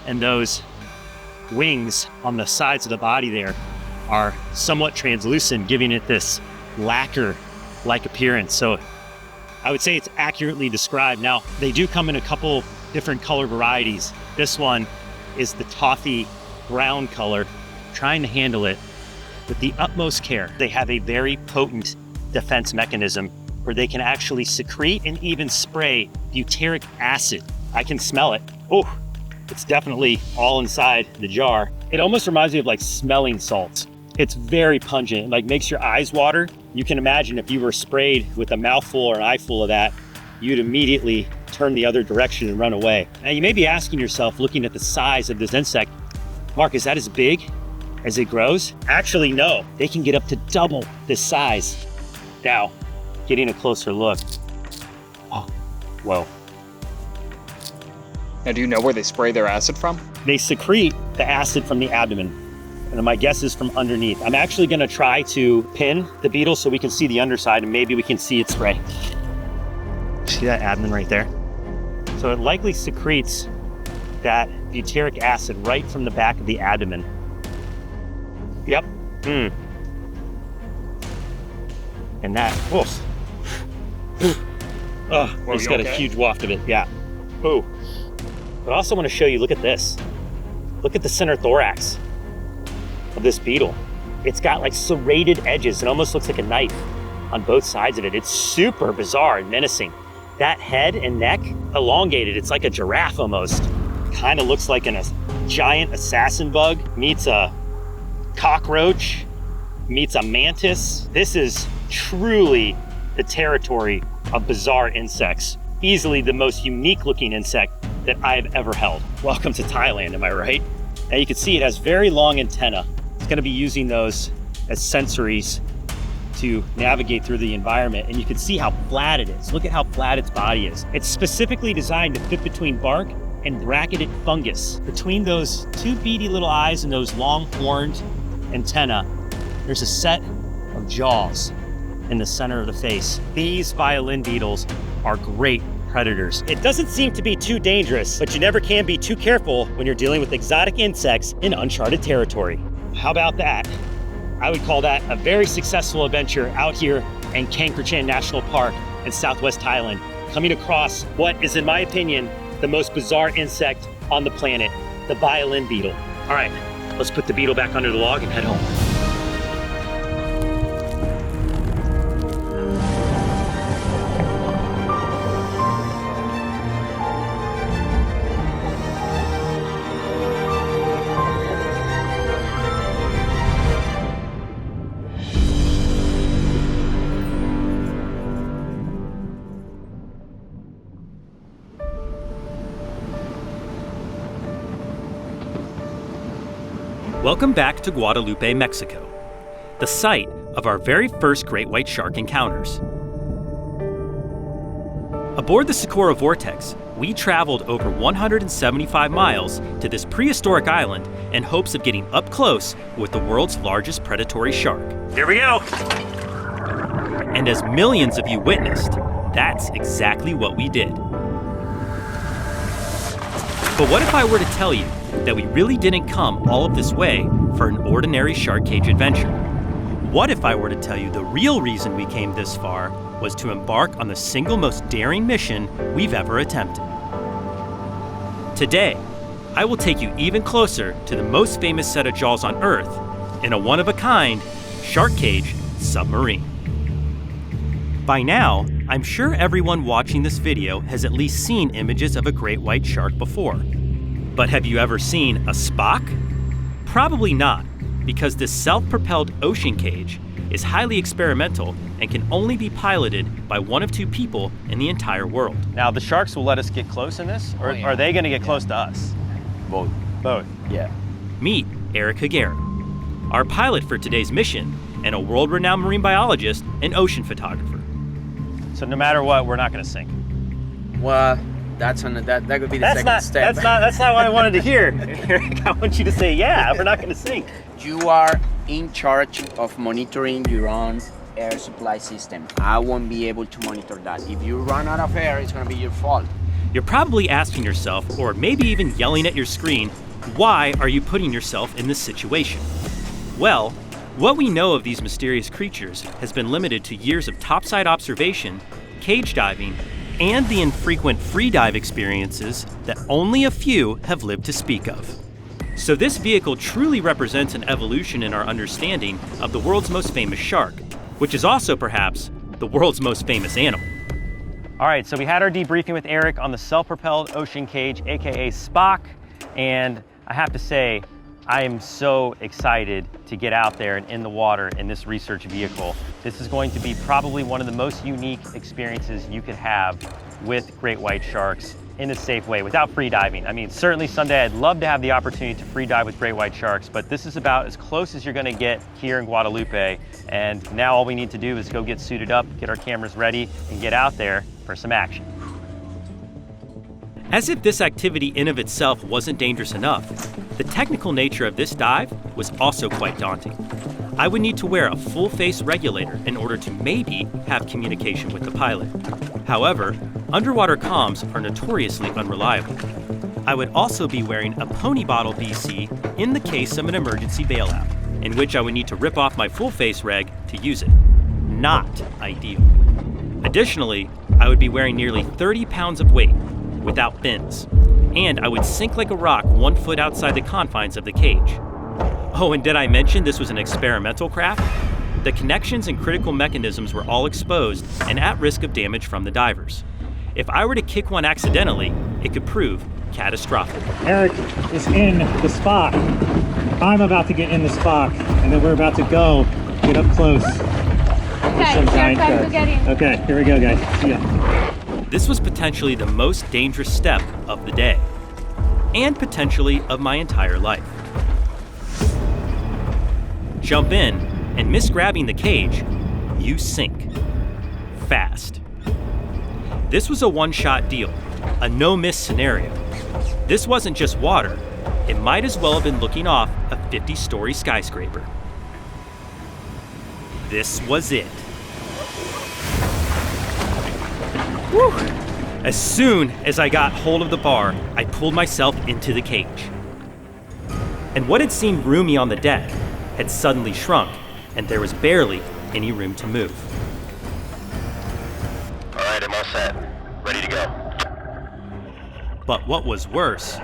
and those wings on the sides of the body there are somewhat translucent, giving it this lacquer-like appearance. So I would say it's accurately described. Now, they do come in a couple different color varieties. This one is the toffee brown color. Trying to handle it with the utmost care. They have a very potent defense mechanism where they can actually secrete and even spray butyric acid. I can smell it. Oh, it's definitely all inside the jar. It almost reminds me of like smelling salts. It's very pungent, like makes your eyes water. You can imagine if you were sprayed with a mouthful or an eyeful of that, you'd immediately turn the other direction and run away. Now you may be asking yourself, looking at the size of this insect, Mark, is that as big as it grows? Actually, no, they can get up to double this size. Now, getting a closer look. Oh, whoa. Now, do you know where they spray their acid from? They secrete the acid from the abdomen, and my guess is from underneath. I'm actually gonna try to pin the beetle so we can see the underside and maybe we can see it spray. See that abdomen right there? So it likely secretes that butyric acid right from the back of the abdomen. Yep. And that, woof. Oh, it's got a huge waft of it, yeah. Ooh. But I also want to show you, look at this. Look at the center thorax of this beetle. It's got like serrated edges. It almost looks like a knife on both sides of it. It's super bizarre and menacing. That head and neck, elongated. It's like a giraffe almost. Kind of looks like a giant assassin bug meets a cockroach, meets a mantis. This is truly the territory of bizarre insects. Easily the most unique looking insect that I've ever held. Welcome to Thailand, am I right? Now you can see it has very long antennae. It's gonna be using those as sensories to navigate through the environment, and you can see how flat it is. Look at how flat its body is. It's specifically designed to fit between bark and bracketed fungus. Between those two beady little eyes and those long horned antennae, there's a set of jaws in the center of the face. These violin beetles are great predators. It doesn't seem to be too dangerous, but you never can be too careful when you're dealing with exotic insects in uncharted territory. How about that? I would call that a very successful adventure out here in Kankrachan National Park in Southwest Thailand, coming across what is, in my opinion, the most bizarre insect on the planet, the violin beetle. All right, let's put the beetle back under the log and head home. Welcome back to Guadalupe, Mexico, the site of our very first great white shark encounters. Aboard the Socorro Vortex, we traveled over 175 miles to this prehistoric island in hopes of getting up close with the world's largest predatory shark. Here we go. And as millions of you witnessed, that's exactly what we did. But what if I were to tell you that we really didn't come all of this way for an ordinary shark cage adventure? What if I were to tell you the real reason we came this far was to embark on the single most daring mission we've ever attempted? Today, I will take you even closer to the most famous set of jaws on Earth in a one-of-a-kind shark cage submarine. By now, I'm sure everyone watching this video has at least seen images of a great white shark before. But have you ever seen a Spock? Probably not, because this self-propelled ocean cage is highly experimental and can only be piloted by one of two people in the entire world. Now, the sharks will let us get close in this, or are they going to get close to us? Both. Both. Yeah. Meet Eric Higuera, our pilot for today's mission, and a world-renowned marine biologist and ocean photographer. So no matter what, we're not going to sink. Well, that could be the second step. That's not what I wanted to hear. Eric, I want you to say, yeah, we're not going to sink. You are in charge of monitoring your own air supply system. I won't be able to monitor that. If you run out of air, it's going to be your fault. You're probably asking yourself, or maybe even yelling at your screen, why are you putting yourself in this situation? Well, what we know of these mysterious creatures has been limited to years of topside observation, cage diving, and the infrequent free dive experiences that only a few have lived to speak of. So this vehicle truly represents an evolution in our understanding of the world's most famous shark, which is also perhaps the world's most famous animal. All right, so we had our debriefing with Eric on the self-propelled ocean cage, AKA Spock, and I have to say, I am so excited to get out there and in the water in this research vehicle. This is going to be probably one of the most unique experiences you could have with great white sharks in a safe way without free diving. I mean, certainly someday I'd love to have the opportunity to free dive with great white sharks, but this is about as close as you're gonna get here in Guadalupe. And now all we need to do is go get suited up, get our cameras ready, and get out there for some action. As if this activity in of itself wasn't dangerous enough, the technical nature of this dive was also quite daunting. I would need to wear a full face regulator in order to maybe have communication with the pilot. However, underwater comms are notoriously unreliable. I would also be wearing a pony bottle BC in the case of an emergency bailout, in which I would need to rip off my full face reg to use it. Not ideal. Additionally, I would be wearing nearly 30 pounds of weight without fins, and I would sink like a rock 1 foot outside the confines of the cage. Oh, and did I mention this was an experimental craft? The connections and critical mechanisms were all exposed and at risk of damage from the divers. If I were to kick one accidentally, it could prove catastrophic. Eric is in the Spock. I'm about to get in the Spock, and then we're about to go get up close. Okay, your time to get in. Okay, here we go, guys. See ya. This was potentially the most dangerous step of the day, and potentially of my entire life. Jump in, and miss grabbing the cage, you sink. Fast. This was a one-shot deal, a no-miss scenario. This wasn't just water, it might as well have been looking off a 50-story skyscraper. This was it. Whew. As soon as I got hold of the bar, I pulled myself into the cage. And what had seemed roomy on the deck had suddenly shrunk, and there was barely any room to move. All right, I'm all set. Ready to go. But what was worse,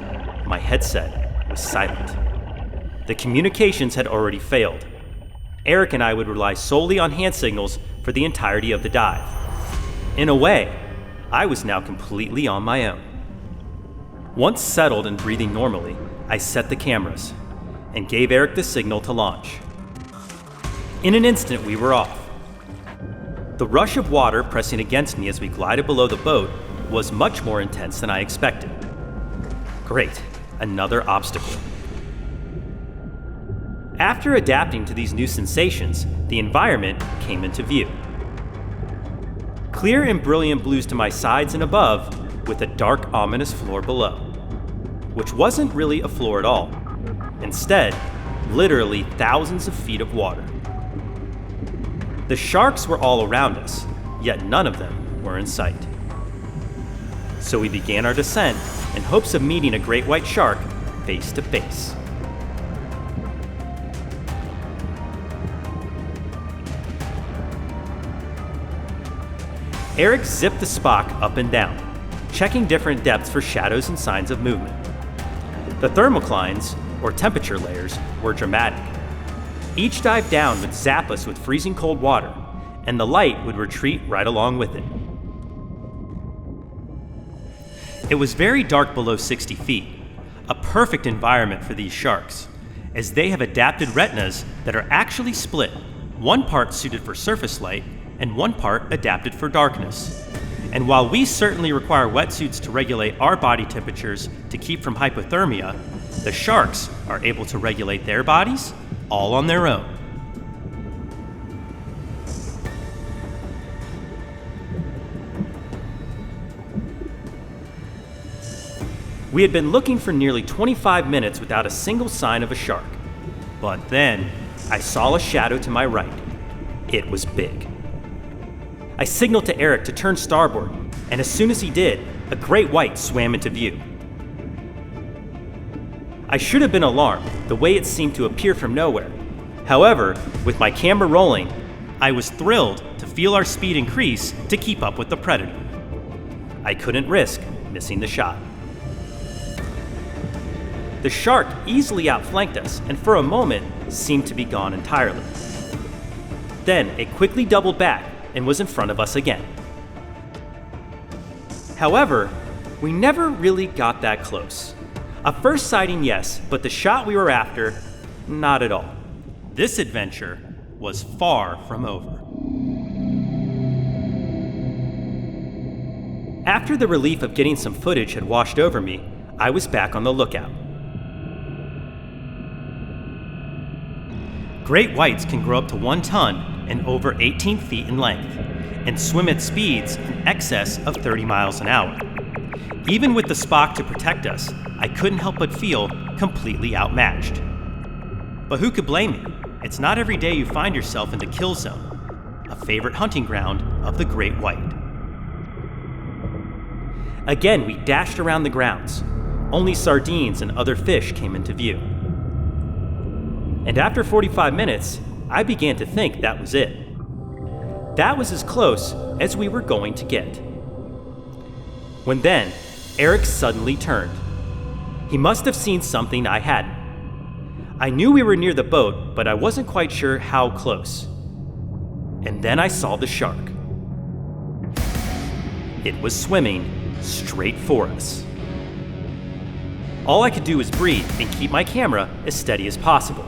my headset was silent. The communications had already failed. Eric and I would rely solely on hand signals for the entirety of the dive. In a way, I was now completely on my own. Once settled and breathing normally, I set the cameras and gave Eric the signal to launch. In an instant, we were off. The rush of water pressing against me as we glided below the boat was much more intense than I expected. Great, another obstacle. After adapting to these new sensations, the environment came into view. Clear and brilliant blues to my sides and above, with a dark, ominous floor below, which wasn't really a floor at all. Instead, literally thousands of feet of water. The sharks were all around us, yet none of them were in sight. So we began our descent in hopes of meeting a great white shark face to face. Eric zipped the Spock up and down, checking different depths for shadows and signs of movement. The thermoclines, or temperature layers, were dramatic. Each dive down would zap us with freezing cold water, and the light would retreat right along with it. It was very dark below 60 feet, a perfect environment for these sharks, as they have adapted retinas that are actually split, one part suited for surface light and one part adapted for darkness. And while we certainly require wetsuits to regulate our body temperatures to keep from hypothermia, the sharks are able to regulate their bodies all on their own. We had been looking for nearly 25 minutes without a single sign of a shark. But then, I saw a shadow to my right. It was big. I signaled to Eric to turn starboard, and as soon as he did, a great white swam into view. I should have been alarmed, the way it seemed to appear from nowhere. However, with my camera rolling, I was thrilled to feel our speed increase to keep up with the predator. I couldn't risk missing the shot. The shark easily outflanked us and for a moment seemed to be gone entirely. Then it quickly doubled back and was in front of us again. However, we never really got that close. A first sighting, yes, but the shot we were after, not at all. This adventure was far from over. After the relief of getting some footage had washed over me, I was back on the lookout. Great whites can grow up to 1 ton and over 18 feet in length, and swim at speeds in excess of 30 miles an hour. Even with the Spock to protect us, I couldn't help but feel completely outmatched. But who could blame me? It's not every day you find yourself in the kill zone, a favorite hunting ground of the great white. Again, we dashed around the grounds. Only sardines and other fish came into view. And after 45 minutes, I began to think that was it. That was as close as we were going to get. When then, Eric suddenly turned. He must have seen something I hadn't. I knew we were near the boat, but I wasn't quite sure how close. And then I saw the shark. It was swimming straight for us. All I could do was breathe and keep my camera as steady as possible.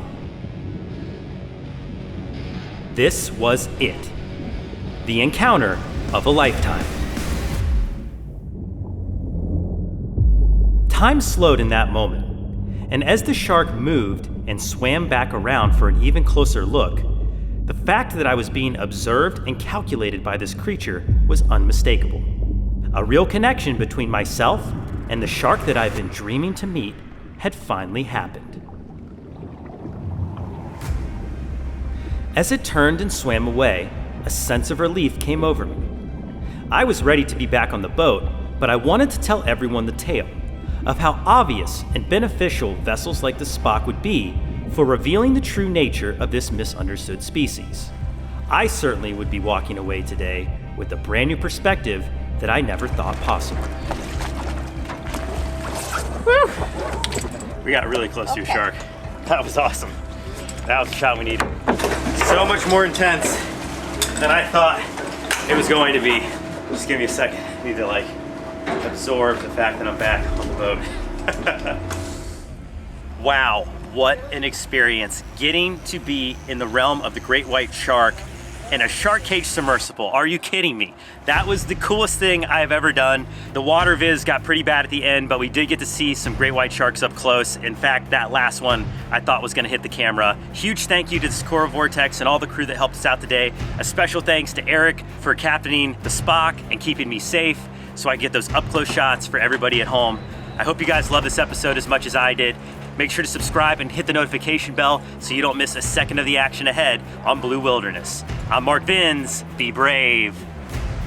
This was it. The encounter of a lifetime. Time slowed in that moment, and as the shark moved and swam back around for an even closer look, the fact that I was being observed and calculated by this creature was unmistakable. A real connection between myself and the shark that I've been dreaming to meet had finally happened. As it turned and swam away, a sense of relief came over me. I was ready to be back on the boat, but I wanted to tell everyone the tale of how obvious and beneficial vessels like the Spock would be for revealing the true nature of this misunderstood species. I certainly would be walking away today with a brand new perspective that I never thought possible. Woo! We got really close to a shark. That was awesome. That was the shot we needed. So much more intense than I thought it was going to be. Just give me a second. I need to like absorb the fact that I'm back on the boat. Wow, what an experience. Getting to be in the realm of the great white shark in a shark cage submersible. Are you kidding me? That was the coolest thing I've ever done. The water viz got pretty bad at the end, but we did get to see some great white sharks up close. In fact, that last one I thought was gonna hit the camera. Huge thank you to the Socorro Vortex and all the crew that helped us out today. A special thanks to Eric for captaining the Spock and keeping me safe so I get those up close shots for everybody at home. I hope you guys love this episode as much as I did. Make sure to subscribe and hit the notification bell so you don't miss a second of the action ahead on Blue Wilderness. I'm Mark Vins. Be brave.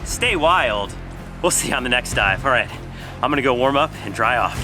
Stay wild. We'll see you on the next dive. All right, I'm gonna go warm up and dry off.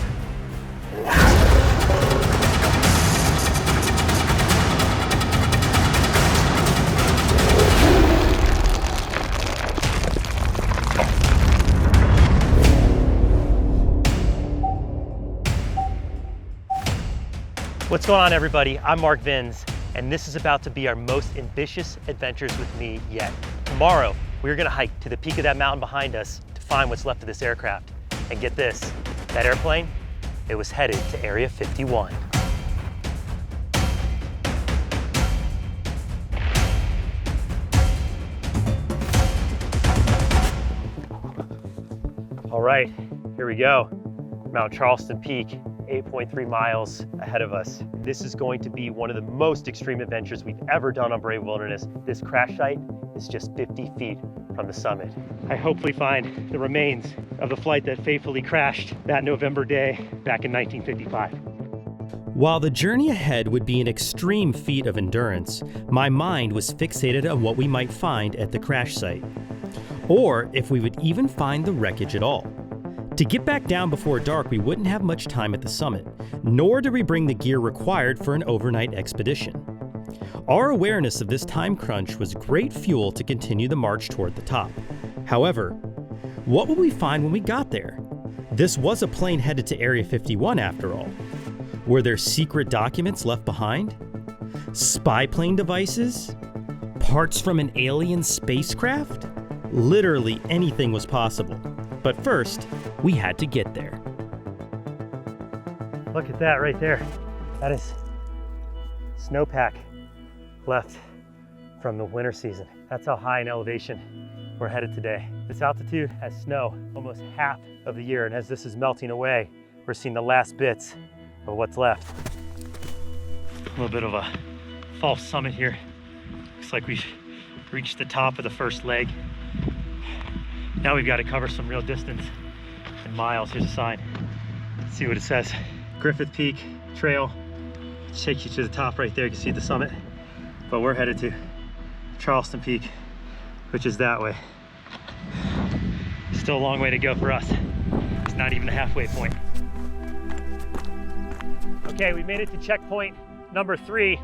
What's going on, everybody? I'm Mark Vins, and this is about to be our most ambitious adventures with me yet. Tomorrow, we're gonna hike to the peak of that mountain behind us to find what's left of this aircraft. And get this, that airplane, it was headed to Area 51. All right, here we go. Mount Charleston Peak, 8.3 miles ahead of us. This is going to be one of the most extreme adventures we've ever done on Brave Wilderness. This crash site is just 50 feet from the summit. I hopefully find the remains of the flight that faithfully crashed that November day back in 1955. While the journey ahead would be an extreme feat of endurance, my mind was fixated on what we might find at the crash site, or if we would even find the wreckage at all. To get back down before dark, we wouldn't have much time at the summit, nor did we bring the gear required for an overnight expedition. Our awareness of this time crunch was great fuel to continue the march toward the top. However, what would we find when we got there? This was a plane headed to Area 51 after all. Were there secret documents left behind? Spy plane devices? Parts from an alien spacecraft? Literally anything was possible. But first, we had to get there. Look at that right there. That is snowpack left from the winter season. That's how high in elevation we're headed today. This altitude has snow almost half of the year, and as this is melting away, we're seeing the last bits of what's left. A little bit of a false summit here. Looks like we've reached the top of the first leg. Now we've got to cover some real distance in miles. Here's a sign. Let's see what it says. Griffith Peak Trail. Takes you to the top right there. You can see the summit. But we're headed to Charleston Peak, which is that way. Still a long way to go for us. It's not even the halfway point. Okay, we made it to checkpoint number 3.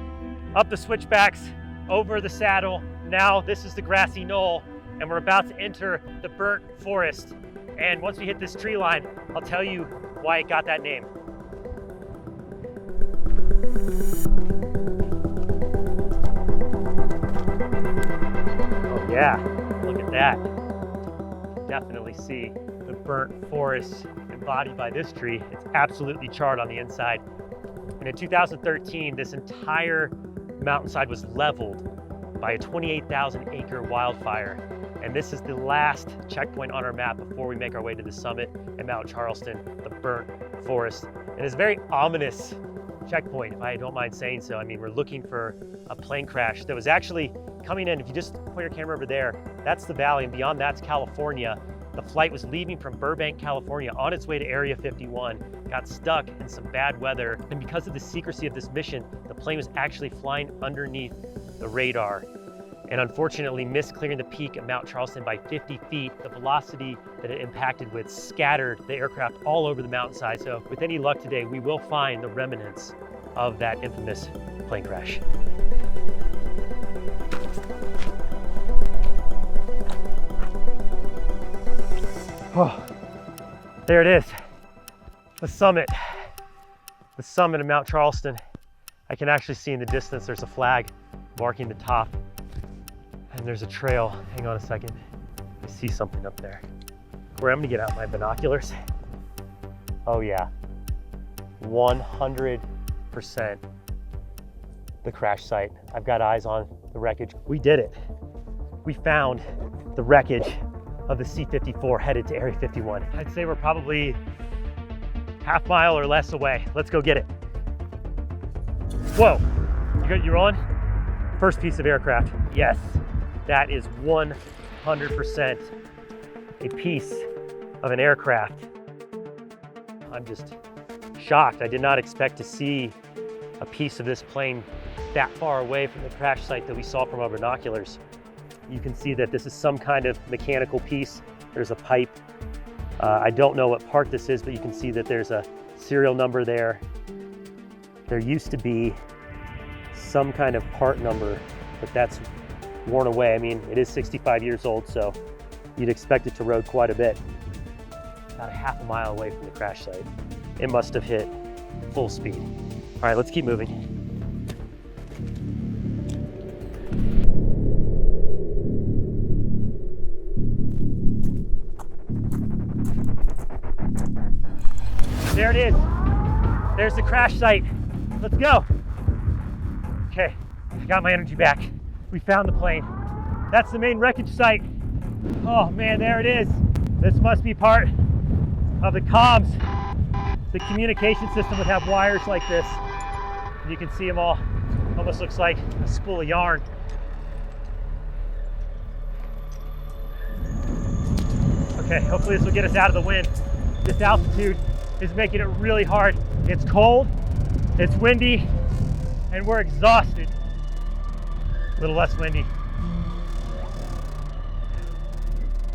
Up the switchbacks, over the saddle. Now this is the grassy knoll, and we're about to enter the burnt forest. And once we hit this tree line, I'll tell you why it got that name. Oh yeah, look at that. Definitely see the burnt forest embodied by this tree. It's absolutely charred on the inside. And in 2013, this entire mountainside was leveled by a 28,000 acre wildfire. And this is the last checkpoint on our map before we make our way to the summit at Mount Charleston, the burnt forest. And it's a very ominous checkpoint, if I don't mind saying so. I mean, we're looking for a plane crash that was actually coming in. If you just point your camera over there, that's the valley, and beyond that's California. The flight was leaving from Burbank, California on its way to Area 51, got stuck in some bad weather. And because of the secrecy of this mission, the plane was actually flying underneath the radar, and unfortunately missed clearing the peak of Mount Charleston by 50 feet. The velocity that it impacted with scattered the aircraft all over the mountainside. So with any luck today, we will find the remnants of that infamous plane crash. Oh, there it is, the summit of Mount Charleston. I can actually see in the distance there's a flag marking the top, and there's a trail. Hang on a second. I see something up there. Corey, I'm gonna get out my binoculars. Oh yeah, 100% the crash site. I've got eyes on the wreckage. We did it. We found the wreckage of the C-54 headed to Area 51. I'd say we're probably half mile or less away. Let's go get it. Whoa, you rolling? First piece of aircraft. Yes, that is 100% a piece of an aircraft. I'm just shocked. I did not expect to see a piece of this plane that far away from the crash site that we saw from our binoculars. You can see that this is some kind of mechanical piece. There's a pipe. I don't know what part this is, but you can see that there's a serial number there. There used to be some kind of part number, but that's worn away. I mean, it is 65 years old, so you'd expect it to road quite a bit. About a half a mile away from the crash site. It must have hit full speed. All right, let's keep moving. There it is. There's the crash site. Let's go. Okay, I got my energy back. We found the plane. That's the main wreckage site. Oh man, there it is. This must be part of the comms. The communication system would have wires like this. You can see them all. Almost looks like a spool of yarn. Okay, hopefully this will get us out of the wind. This altitude is making it really hard. It's cold, it's windy, and we're exhausted. A little less windy.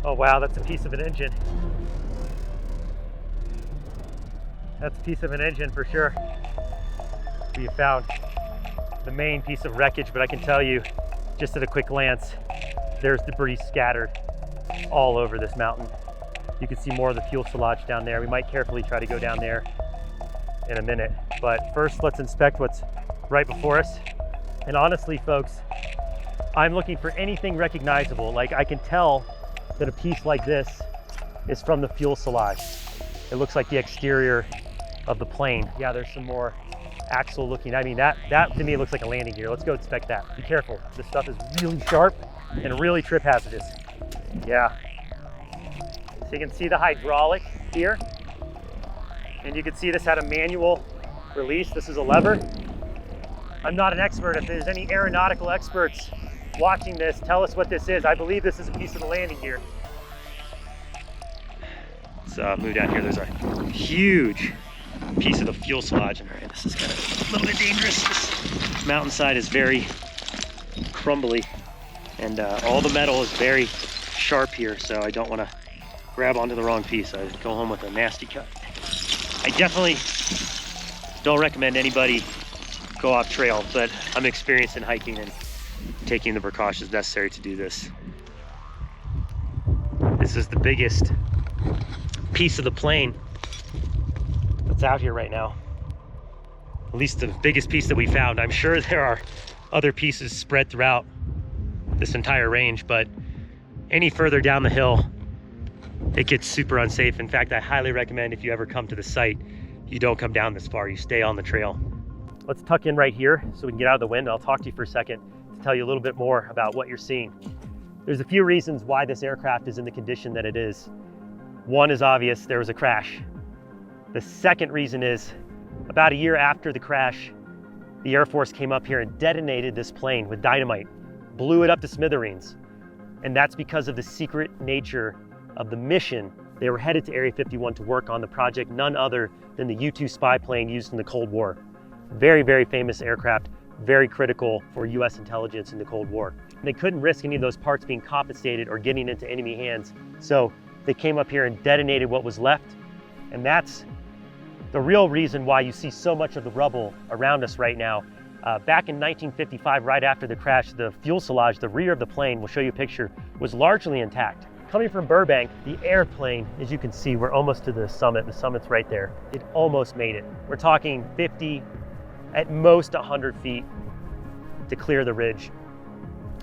Oh wow, that's a piece of an engine. That's a piece of an engine for sure. We found the main piece of wreckage, but I can tell you, just at a quick glance, there's debris scattered all over this mountain. You can see more of the fuselage down there. We might carefully try to go down there in a minute. But first, let's inspect what's right before us. And honestly, folks, I'm looking for anything recognizable. Like, I can tell that a piece like this is from the fuselage. It looks like the exterior of the plane. Yeah, there's some more axle looking. I mean, that to me looks like a landing gear. Let's go inspect that. Be careful. This stuff is really sharp and really trip hazardous. Yeah. So you can see the hydraulic here. And you can see this had a manual release. This is a lever. I'm not an expert. If there's any aeronautical experts watching this, tell us what this is. I believe this is a piece of the landing gear. Let's move down here. There's a huge piece of the fuselage. And this is kind of a little bit dangerous. This mountainside is very crumbly, and all the metal is very sharp here, so I don't want to grab onto the wrong piece. I'd go home with a nasty cut. I definitely don't recommend anybody go off trail, but I'm experienced in hiking and taking the precautions necessary to do this. This is the biggest piece of the plane that's out here right now. At least the biggest piece that we found. I'm sure there are other pieces spread throughout this entire range, but any further down the hill, it gets super unsafe. In fact, I highly recommend if you ever come to the site, you don't come down this far, you stay on the trail. Let's tuck in right here so we can get out of the wind. I'll talk to you for a second to tell you a little bit more about what you're seeing. There's a few reasons why this aircraft is in the condition that it is. One is obvious, there was a crash. The second reason is about a year after the crash, the Air Force came up here and detonated this plane with dynamite, blew it up to smithereens. And that's because of the secret nature of the mission. They were headed to Area 51 to work on the project, none other than the U-2 spy plane used in the Cold War. Very, very famous aircraft, very critical for US intelligence in the Cold War. And they couldn't risk any of those parts being confiscated or getting into enemy hands. So they came up here and detonated what was left. And that's the real reason why you see so much of the rubble around us right now. Back in 1955, right after the crash, the fuselage, the rear of the plane, we'll show you a picture, was largely intact. Coming from Burbank, the airplane, as you can see, we're almost to the summit. The summit's right there. It almost made it. We're talking 50, at most 100 feet to clear the ridge.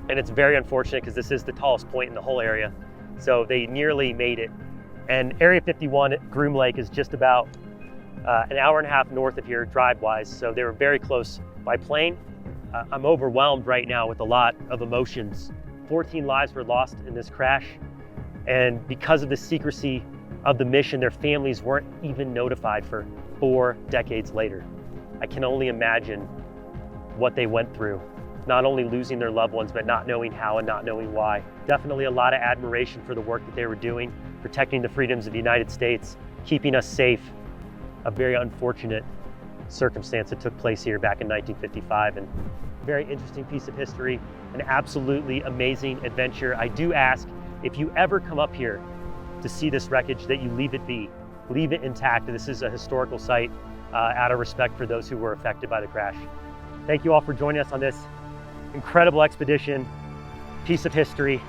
And it's very unfortunate because this is the tallest point in the whole area. So they nearly made it. And Area 51 at Groom Lake is just about an hour and a half north of here, drive-wise. So they were very close by plane. I'm overwhelmed right now with a lot of emotions. 14 lives were lost in this crash. And because of the secrecy of the mission, their families weren't even notified for 4 decades later. I can only imagine what they went through. Not only losing their loved ones, but not knowing how and not knowing why. Definitely a lot of admiration for the work that they were doing, protecting the freedoms of the United States, keeping us safe. A very unfortunate circumstance that took place here back in 1955, and very interesting piece of history, an absolutely amazing adventure. I do ask, if you ever come up here to see this wreckage, that you leave it be, leave it intact. This is a historical site out of respect for those who were affected by the crash. Thank you all for joining us on this incredible expedition, piece of history,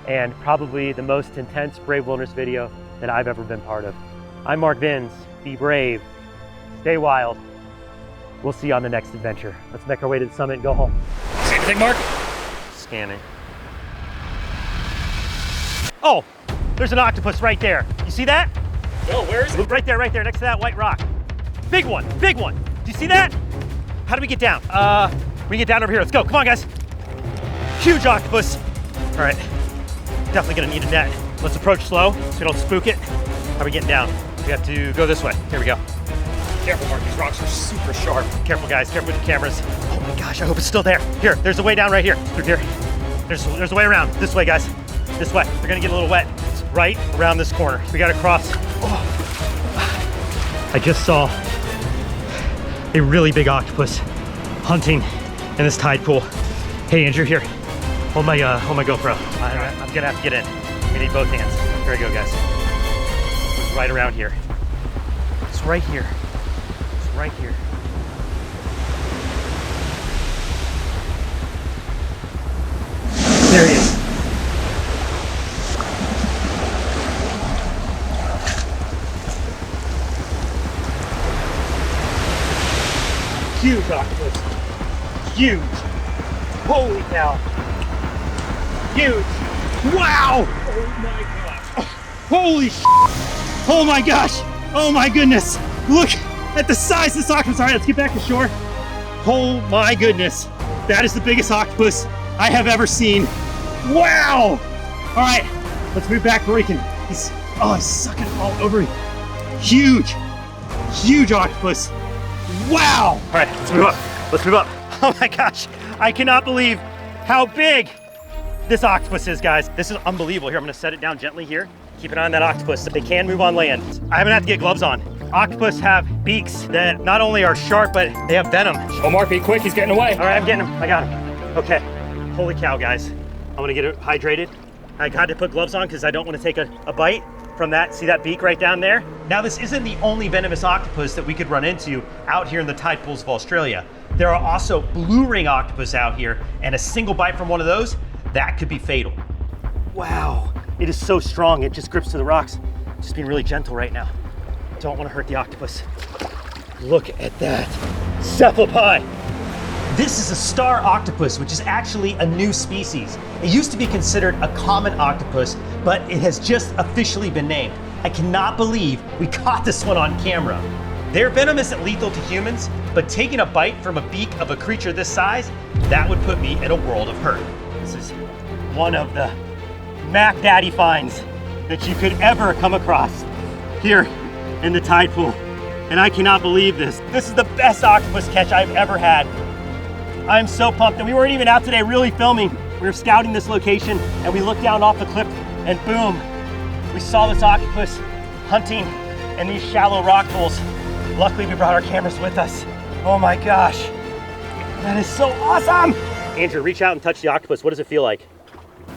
and probably the most intense Brave Wilderness video that I've ever been part of. I'm Mark Vins. Be brave, stay wild. We'll see you on the next adventure. Let's make our way to the summit and go home. See anything, Mark? Scanning. Oh, there's an octopus right there. You see that? Oh, where is it? Right there, next to that white rock. Big one, big one. Do you see that? How do we get down? We can get down over here. Let's go, come on guys. Huge octopus. All right, definitely gonna need a net. Let's approach slow so we don't spook it. How are we getting down? We have to go this way. Here we go. Careful, Mark, these rocks are super sharp. Careful guys, careful with the cameras. Oh my gosh, I hope it's still there. Here, there's a way down right here. Through here. There's a way around. This way, guys. This way. We're gonna get a little wet. It's right around this corner. We gotta cross. Oh. I just saw a really big octopus hunting in this tide pool. Hey Andrew, here. Hold my GoPro. I'm gonna have to get in. We need both hands. Here we go, guys. It's right around here. It's right here. It's right here. There he is. Huge octopus. Huge. Holy cow. Huge. Wow. Oh my gosh. Holy sh**. Oh my gosh. Oh my goodness. Look at the size of this octopus. All right, let's get back to shore. Oh my goodness. That is the biggest octopus I have ever seen. Wow. All right, let's move back where we can. He's sucking all over me. Huge, huge octopus. Wow. All right, let's move up. Let's move up. Oh my gosh. I cannot believe how big this octopus is, guys. This is unbelievable. Here, I'm gonna set it down gently here. Keep an eye on that octopus. They can move on land. I'm gonna have to get gloves on. Octopus have beaks that not only are sharp, but they have venom. Oh, Mark, be quick, he's getting away. All right, I'm getting him. I got him. Okay. Holy cow, guys. I'm gonna get it hydrated. I got to put gloves on because I don't want to take a bite from that. See that beak right down there? Now, this isn't the only venomous octopus that we could run into out here in the tide pools of Australia. There are also blue ring octopus out here, and a single bite from one of those, that could be fatal. Wow, it is so strong. It just grips to the rocks. Just being really gentle right now. Don't want to hurt the octopus. Look at that, cephalopod. This is a star octopus, which is actually a new species. It used to be considered a common octopus, but it has just officially been named. I cannot believe we caught this one on camera. They're venomous and lethal to humans, but taking a bite from a beak of a creature this size, that would put me in a world of hurt. This is one of the Mac Daddy finds that you could ever come across here in the tide pool. And I cannot believe this. This is the best octopus catch I've ever had. I'm so pumped, and we weren't even out today really filming. We were scouting this location, and we looked down off the cliff, and boom, we saw this octopus hunting in these shallow rock pools. Luckily, we brought our cameras with us. Oh my gosh, that is so awesome. Andrew, reach out and touch the octopus. What does it feel like?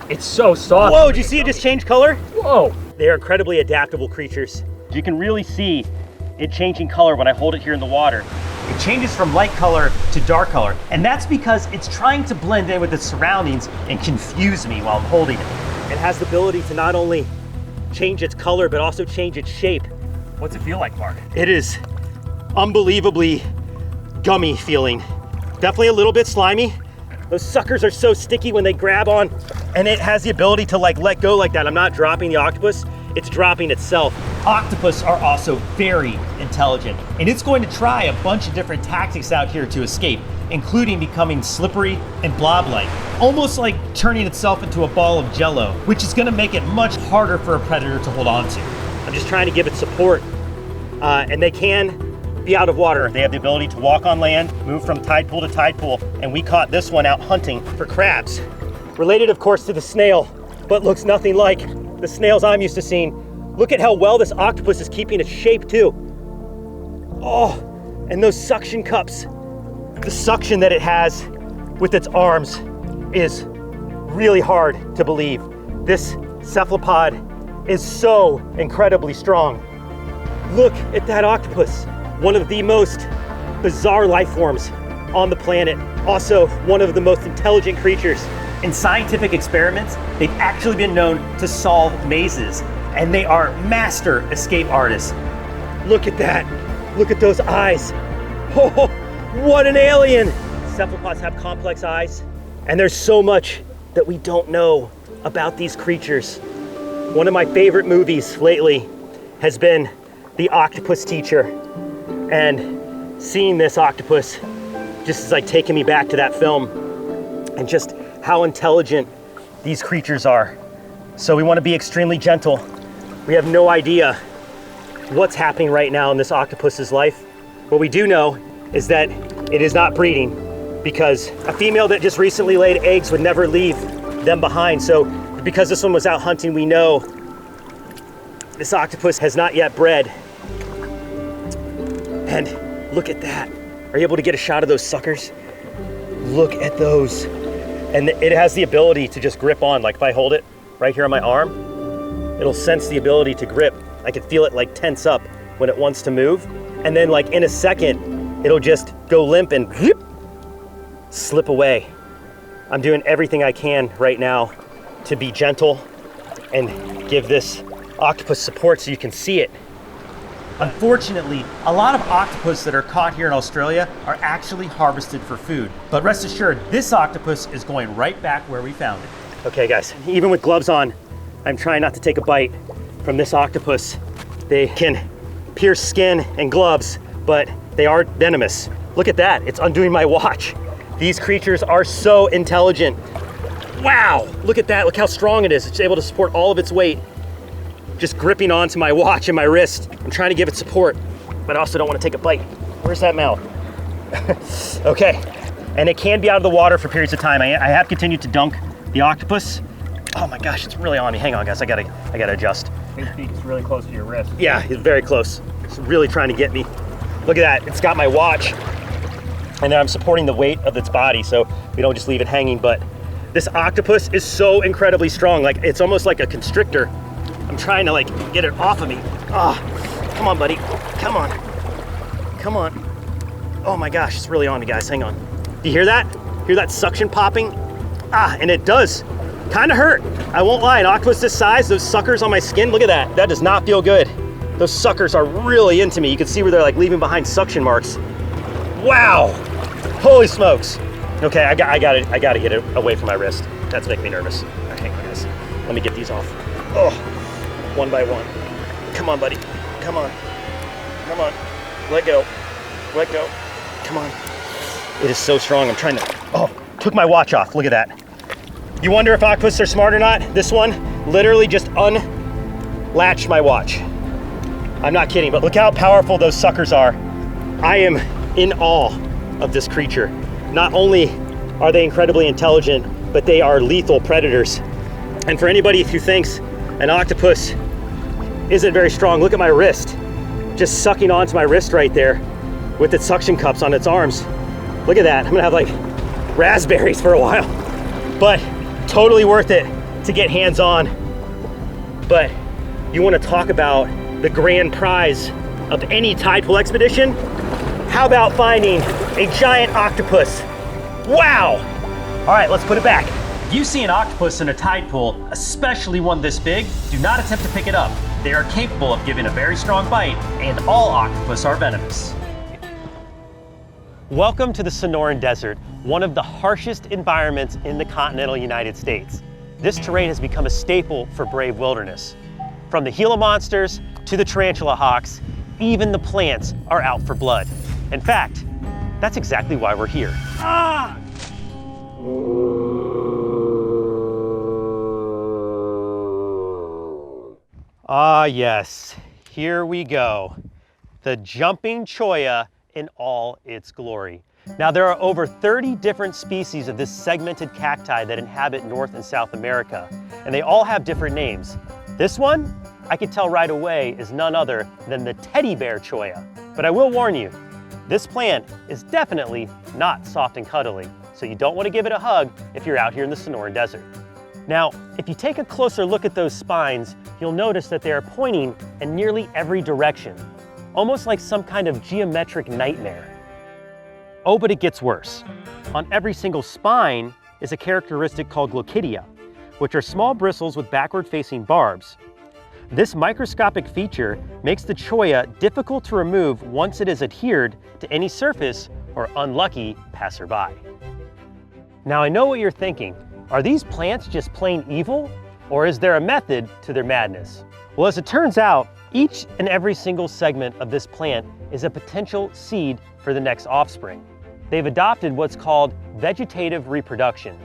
It's so soft. Whoa, did you see it just change color? Whoa. They are incredibly adaptable creatures. You can really see it changing color when I hold it here in the water. It changes from light color to dark color, and that's because it's trying to blend in with its surroundings and confuse me while I'm holding it. It has the ability to not only change its color, but also change its shape. What's it feel like, Mark? It is unbelievably gummy feeling. Definitely a little bit slimy. Those suckers are so sticky when they grab on, and it has the ability to like let go like that. I'm not dropping the octopus, it's dropping itself. Octopus are also very intelligent, and it's going to try a bunch of different tactics out here to escape, including becoming slippery and blob-like, almost like turning itself into a ball of jello, which is gonna make it much harder for a predator to hold on to. I'm just trying to give it support, and they can be out of water. They have the ability to walk on land, move from tide pool to tide pool, and we caught this one out hunting for crabs. Related, of course, to the snail, but looks nothing like the snails I'm used to seeing. Look at how well this octopus is keeping its shape too. Oh, and those suction cups. The suction that it has with its arms is really hard to believe. This cephalopod is so incredibly strong. Look at that octopus. One of the most bizarre life forms on the planet. Also, one of the most intelligent creatures. In scientific experiments, they've actually been known to solve mazes, and they are master escape artists. Look at that. Look at those eyes. Oh, what an alien. Cephalopods have complex eyes, and there's so much that we don't know about these creatures. One of my favorite movies lately has been The Octopus Teacher. And seeing this octopus just is like taking me back to that film and just how intelligent these creatures are. So we want to be extremely gentle. We have no idea what's happening right now in this octopus's life. What we do know is that it is not breeding, because a female that just recently laid eggs would never leave them behind. So because this one was out hunting, we know this octopus has not yet bred. And look at that. Are you able to get a shot of those suckers? Look at those. And it has the ability to just grip on. Like if I hold it right here on my arm, it'll sense the ability to grip. I can feel it like tense up when it wants to move. And then like in a second, it'll just go limp and slip away. I'm doing everything I can right now to be gentle and give this octopus support so you can see it. Unfortunately, a lot of octopus that are caught here in Australia are actually harvested for food. But rest assured, this octopus is going right back where we found it. Okay guys, even with gloves on, I'm trying not to take a bite from this octopus. They can pierce skin and gloves, but they are venomous. Look at that, it's undoing my watch. These creatures are so intelligent. Wow, look at that, look how strong it is. It's able to support all of its weight, just gripping onto my watch and my wrist. I'm trying to give it support, but I also don't want to take a bite. Where's that mouth? Okay, and it can be out of the water for periods of time. I have continued to dunk the octopus. Oh my gosh, it's really on me. Hang on guys, I gotta adjust. His beak is really close to your wrist. Yeah, he's very close. It's really trying to get me. Look at that, it's got my watch, and then I'm supporting the weight of its body so we don't just leave it hanging. But this octopus is so incredibly strong. Like it's almost like a constrictor. I'm trying to like get it off of me. Ah, come on, buddy. Come on. Come on. Oh my gosh, it's really on me, guys. Hang on. Do you hear that? Hear that suction popping? Ah, and it does kind of hurt. I won't lie, an octopus this size, those suckers on my skin, look at that. That does not feel good. Those suckers are really into me. You can see where they're like leaving behind suction marks. Wow. Holy smokes. Okay, I gotta get it away from my wrist. That's making me nervous. All right, hang on, guys. Let me get these off. Oh. One by one. Come on, buddy. Come on. Come on. Let go. Let go. Come on. It is so strong. I'm trying to, oh, took my watch off. Look at that. You wonder if octopus are smart or not? This one literally just unlatched my watch. I'm not kidding, but look how powerful those suckers are. I am in awe of this creature. Not only are they incredibly intelligent, but they are lethal predators. And for anybody who thinks an octopus isn't very strong, look at my wrist. Just sucking onto my wrist right there with its suction cups on its arms. Look at that, I'm gonna have like raspberries for a while. But totally worth it to get hands on. But you wanna talk about the grand prize of any tide pool expedition? How about finding a giant octopus? Wow! All right, let's put it back. If you see an octopus in a tide pool, especially one this big, do not attempt to pick it up. They are capable of giving a very strong bite, and all octopus are venomous. Welcome to the Sonoran Desert, one of the harshest environments in the continental United States. This terrain has become a staple for brave wilderness. From the Gila monsters to the tarantula hawks, even the plants are out for blood. In fact, that's exactly why we're here. Ah, yes, here we go. The jumping cholla in all its glory. Now, there are over 30 different species of this segmented cacti that inhabit North and South America, and they all have different names. This one, I could tell right away, is none other than the teddy bear cholla. But I will warn you, this plant is definitely not soft and cuddly, so you don't want to give it a hug if you're out here in the Sonoran Desert. Now, if you take a closer look at those spines, you'll notice that they are pointing in nearly every direction, almost like some kind of geometric nightmare. Oh, but it gets worse. On every single spine is a characteristic called glochidia, which are small bristles with backward-facing barbs. This microscopic feature makes the cholla difficult to remove once it is adhered to any surface or unlucky passerby. Now, I know what you're thinking. Are these plants just plain evil, or is there a method to their madness? Well, as it turns out, each and every single segment of this plant is a potential seed for the next offspring. They've adopted what's called vegetative reproduction.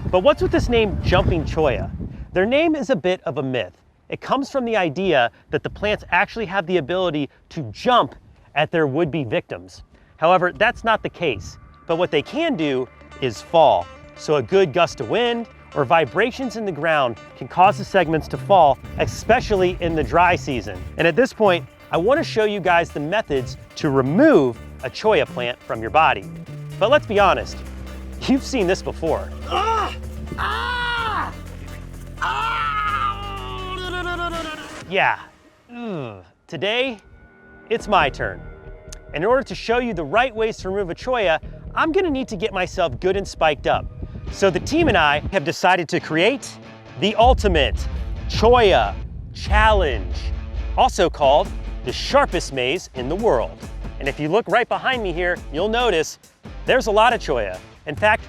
But what's with this name jumping cholla? Their name is a bit of a myth. It comes from the idea that the plants actually have the ability to jump at their would-be victims. However, that's not the case. But what they can do is fall. So a good gust of wind or vibrations in the ground can cause the segments to fall, especially in the dry season. And at this point, I want to show you guys the methods to remove a cholla plant from your body. But let's be honest, you've seen this before. Yeah. Today, it's my turn. And in order to show you the right ways to remove a cholla, I'm gonna need to get myself good and spiked up. So the team and I have decided to create the ultimate cholla challenge, also called the sharpest maze in the world. And if you look right behind me here, you'll notice there's a lot of cholla. In fact,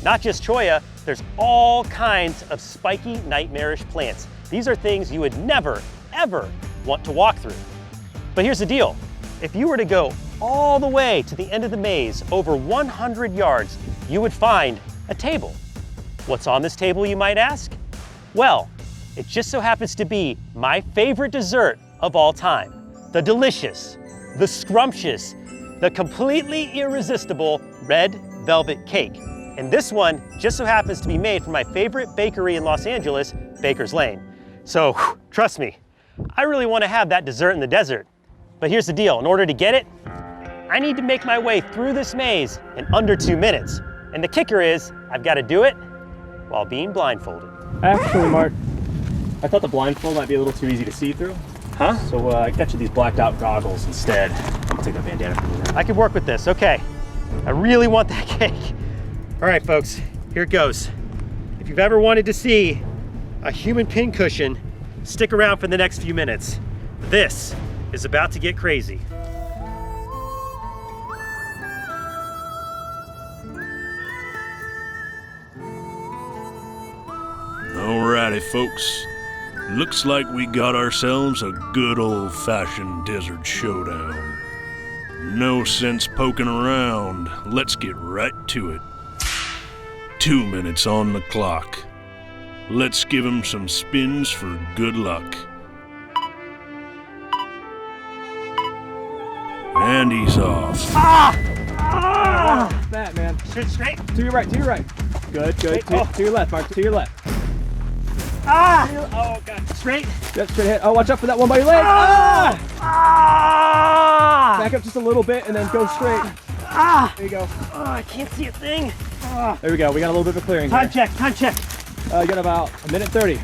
not just cholla, there's all kinds of spiky, nightmarish plants. These are things you would never, ever want to walk through. But here's the deal. If you were to go all the way to the end of the maze, over 100 yards, you would find a table. What's on this table, you might ask? Well, it just so happens to be my favorite dessert of all time. The delicious, the scrumptious, the completely irresistible red velvet cake. And this one just so happens to be made from my favorite bakery in Los Angeles, Baker's Lane. So, trust me, I really want to have that dessert in the desert. But here's the deal, in order to get it, I need to make my way through this maze in under 2 minutes. And the kicker is, I've got to do it while being blindfolded. Actually, Mark, I thought the blindfold might be a little too easy to see through. Huh? So I got you these blacked out goggles instead. I'll take that bandana from you. I can work with this, okay. I really want that cake. All right, folks, here it goes. If you've ever wanted to see a human pincushion, stick around for the next few minutes. This is about to get crazy. Alrighty, folks. Looks like we got ourselves a good old-fashioned desert showdown. No sense poking around. Let's get right to it. 2 minutes on the clock. Let's give him some spins for good luck. And he's off. That, man. Straight. To your right, to your right. Good, good. To your left, Mark, to your left. Oh, God. Straight. Yep, straight ahead. Oh, watch out for that one by your leg. Back up just a little bit and then go straight. There you go. Oh, I can't see a thing. There we go. We got a little bit of a clearing Time here. check. You got about 1:30.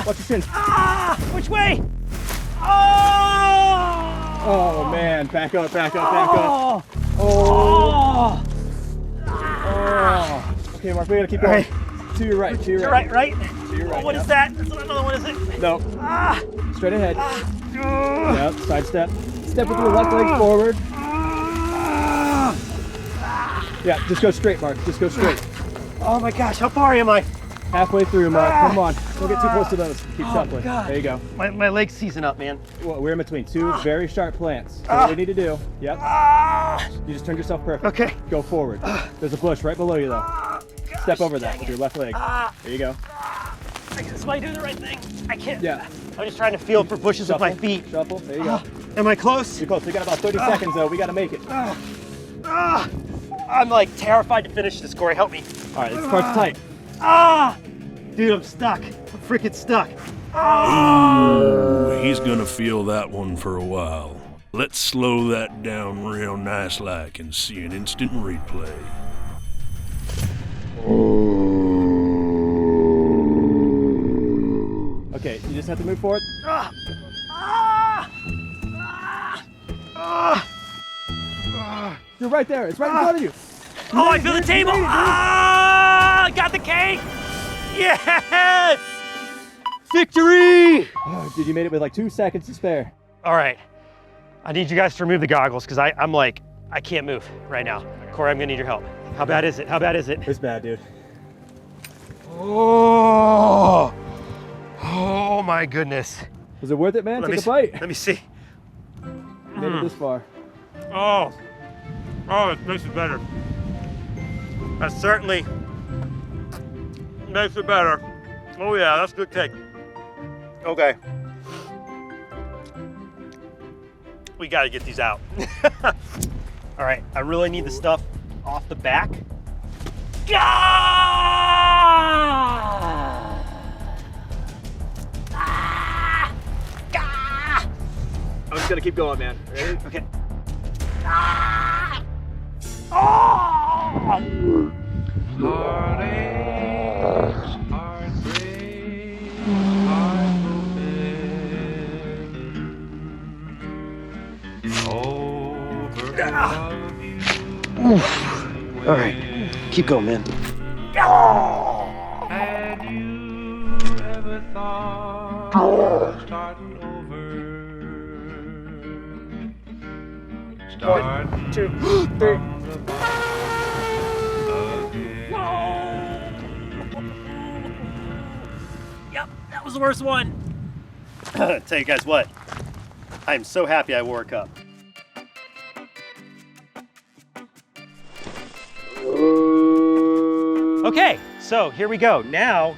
Watch your shins. Which way? Oh, man. Back up. Oh. Okay, Mark, we gotta keep going. Right. To your right, to your You're right. right. To your right. What is that? That's another one, is it? No. Straight ahead. Yep, side step. Step with your left leg forward. Yeah, just go straight, Mark. Just go straight. Oh my gosh, how far am I? Halfway through, Mark. Come on. Don't get too close to those. Keep shuffling. God. There you go. My leg's seizing up, man. Well, we're in between two very sharp plants. So what we need to do, yep. You just turned yourself perfect. Okay. Go forward. There's a bush right below you, though. Step over that with your left leg. There you go. Am I doing the right thing? I can't. Yeah. I'm just trying to feel for bushes with my feet. Shuffle. There you go. Am I close? You're close. We got about 30 seconds, though. We got to make it. I'm like terrified to finish this, Corey. Help me. All right, this part's tight. Dude, I'm stuck. I'm freaking stuck. Ooh, he's gonna feel that one for a while. Let's slow that down real nice like and see an instant replay. Okay, you just have to move forward. You're right there. It's right in front of you. Oh, I feel the table. Got the cake. Yes! Victory! Oh, dude, you made it with like 2 seconds to spare. All right. I need you guys to remove the goggles because I'm like, I can't move right now. Corey, I'm gonna need your help. How bad is it? How bad is it? It's bad, dude. Oh! Oh my goodness. Was it worth it, man? Let Take a bite. Let me see. Made it this far. Oh, it makes it better. That certainly makes it better. Oh yeah, that's good cake. Okay. We gotta get these out. All right, I really need the stuff off the back. I'm just gonna keep going, man. Ready? Okay. Oh! All right, keep going, man. Had you ever thought of starting over? Starting 1, 2, 3. Yep, that was the worst one. Tell you guys what, I'm so happy I wore a cup. Okay, so here we go. Now,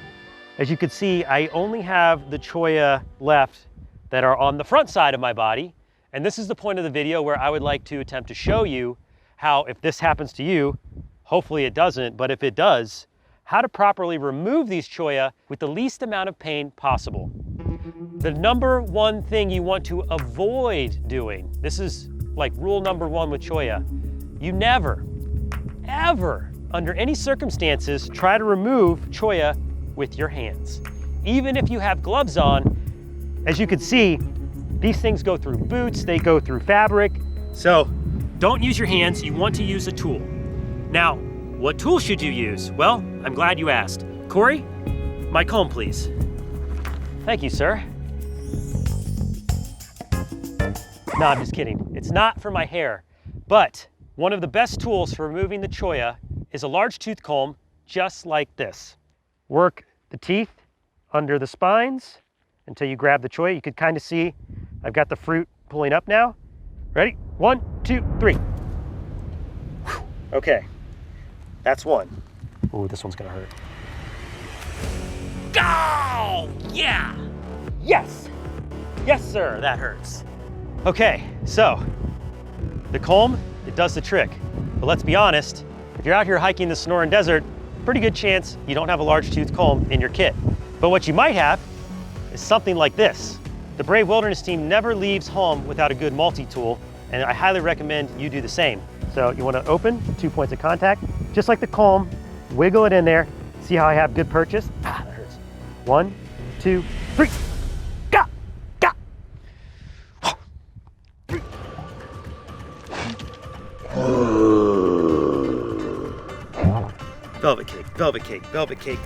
as you can see, I only have the choya left that are on the front side of my body. And this is the point of the video where I would like to attempt to show you how, if this happens to you, hopefully it doesn't, but if it does, how to properly remove these choya with the least amount of pain possible. The number one thing you want to avoid doing, this is like rule number one with choya, you never, ever, under any circumstances, try to remove choya with your hands. Even if you have gloves on, as you can see, these things go through boots, they go through fabric. So don't use your hands, you want to use a tool. Now, what tool should you use? Well, I'm glad you asked. Corey, my comb, please. Thank you, sir. No, I'm just kidding. It's not for my hair, but one of the best tools for removing the choya is a large tooth comb, just like this. Work the teeth under the spines until you grab the choya. You could kind of see I've got the fruit pulling up now. Ready? 1, 2, 3. Whew. Okay, that's one. Oh, this one's gonna hurt. Oh, yeah! Yes! Yes, sir, that hurts. Okay, so the comb, it does the trick. But let's be honest, if you're out here hiking the Sonoran Desert, pretty good chance you don't have a large tooth comb in your kit. But what you might have is something like this. The Brave Wilderness team never leaves home without a good multi-tool, and I highly recommend you do the same. So you want to open 2 points of contact, just like the comb, wiggle it in there. See how I have good purchase? Ah, that hurts. 1, 2, 3. Ga! Ga! Velvet cake, velvet cake, velvet cake.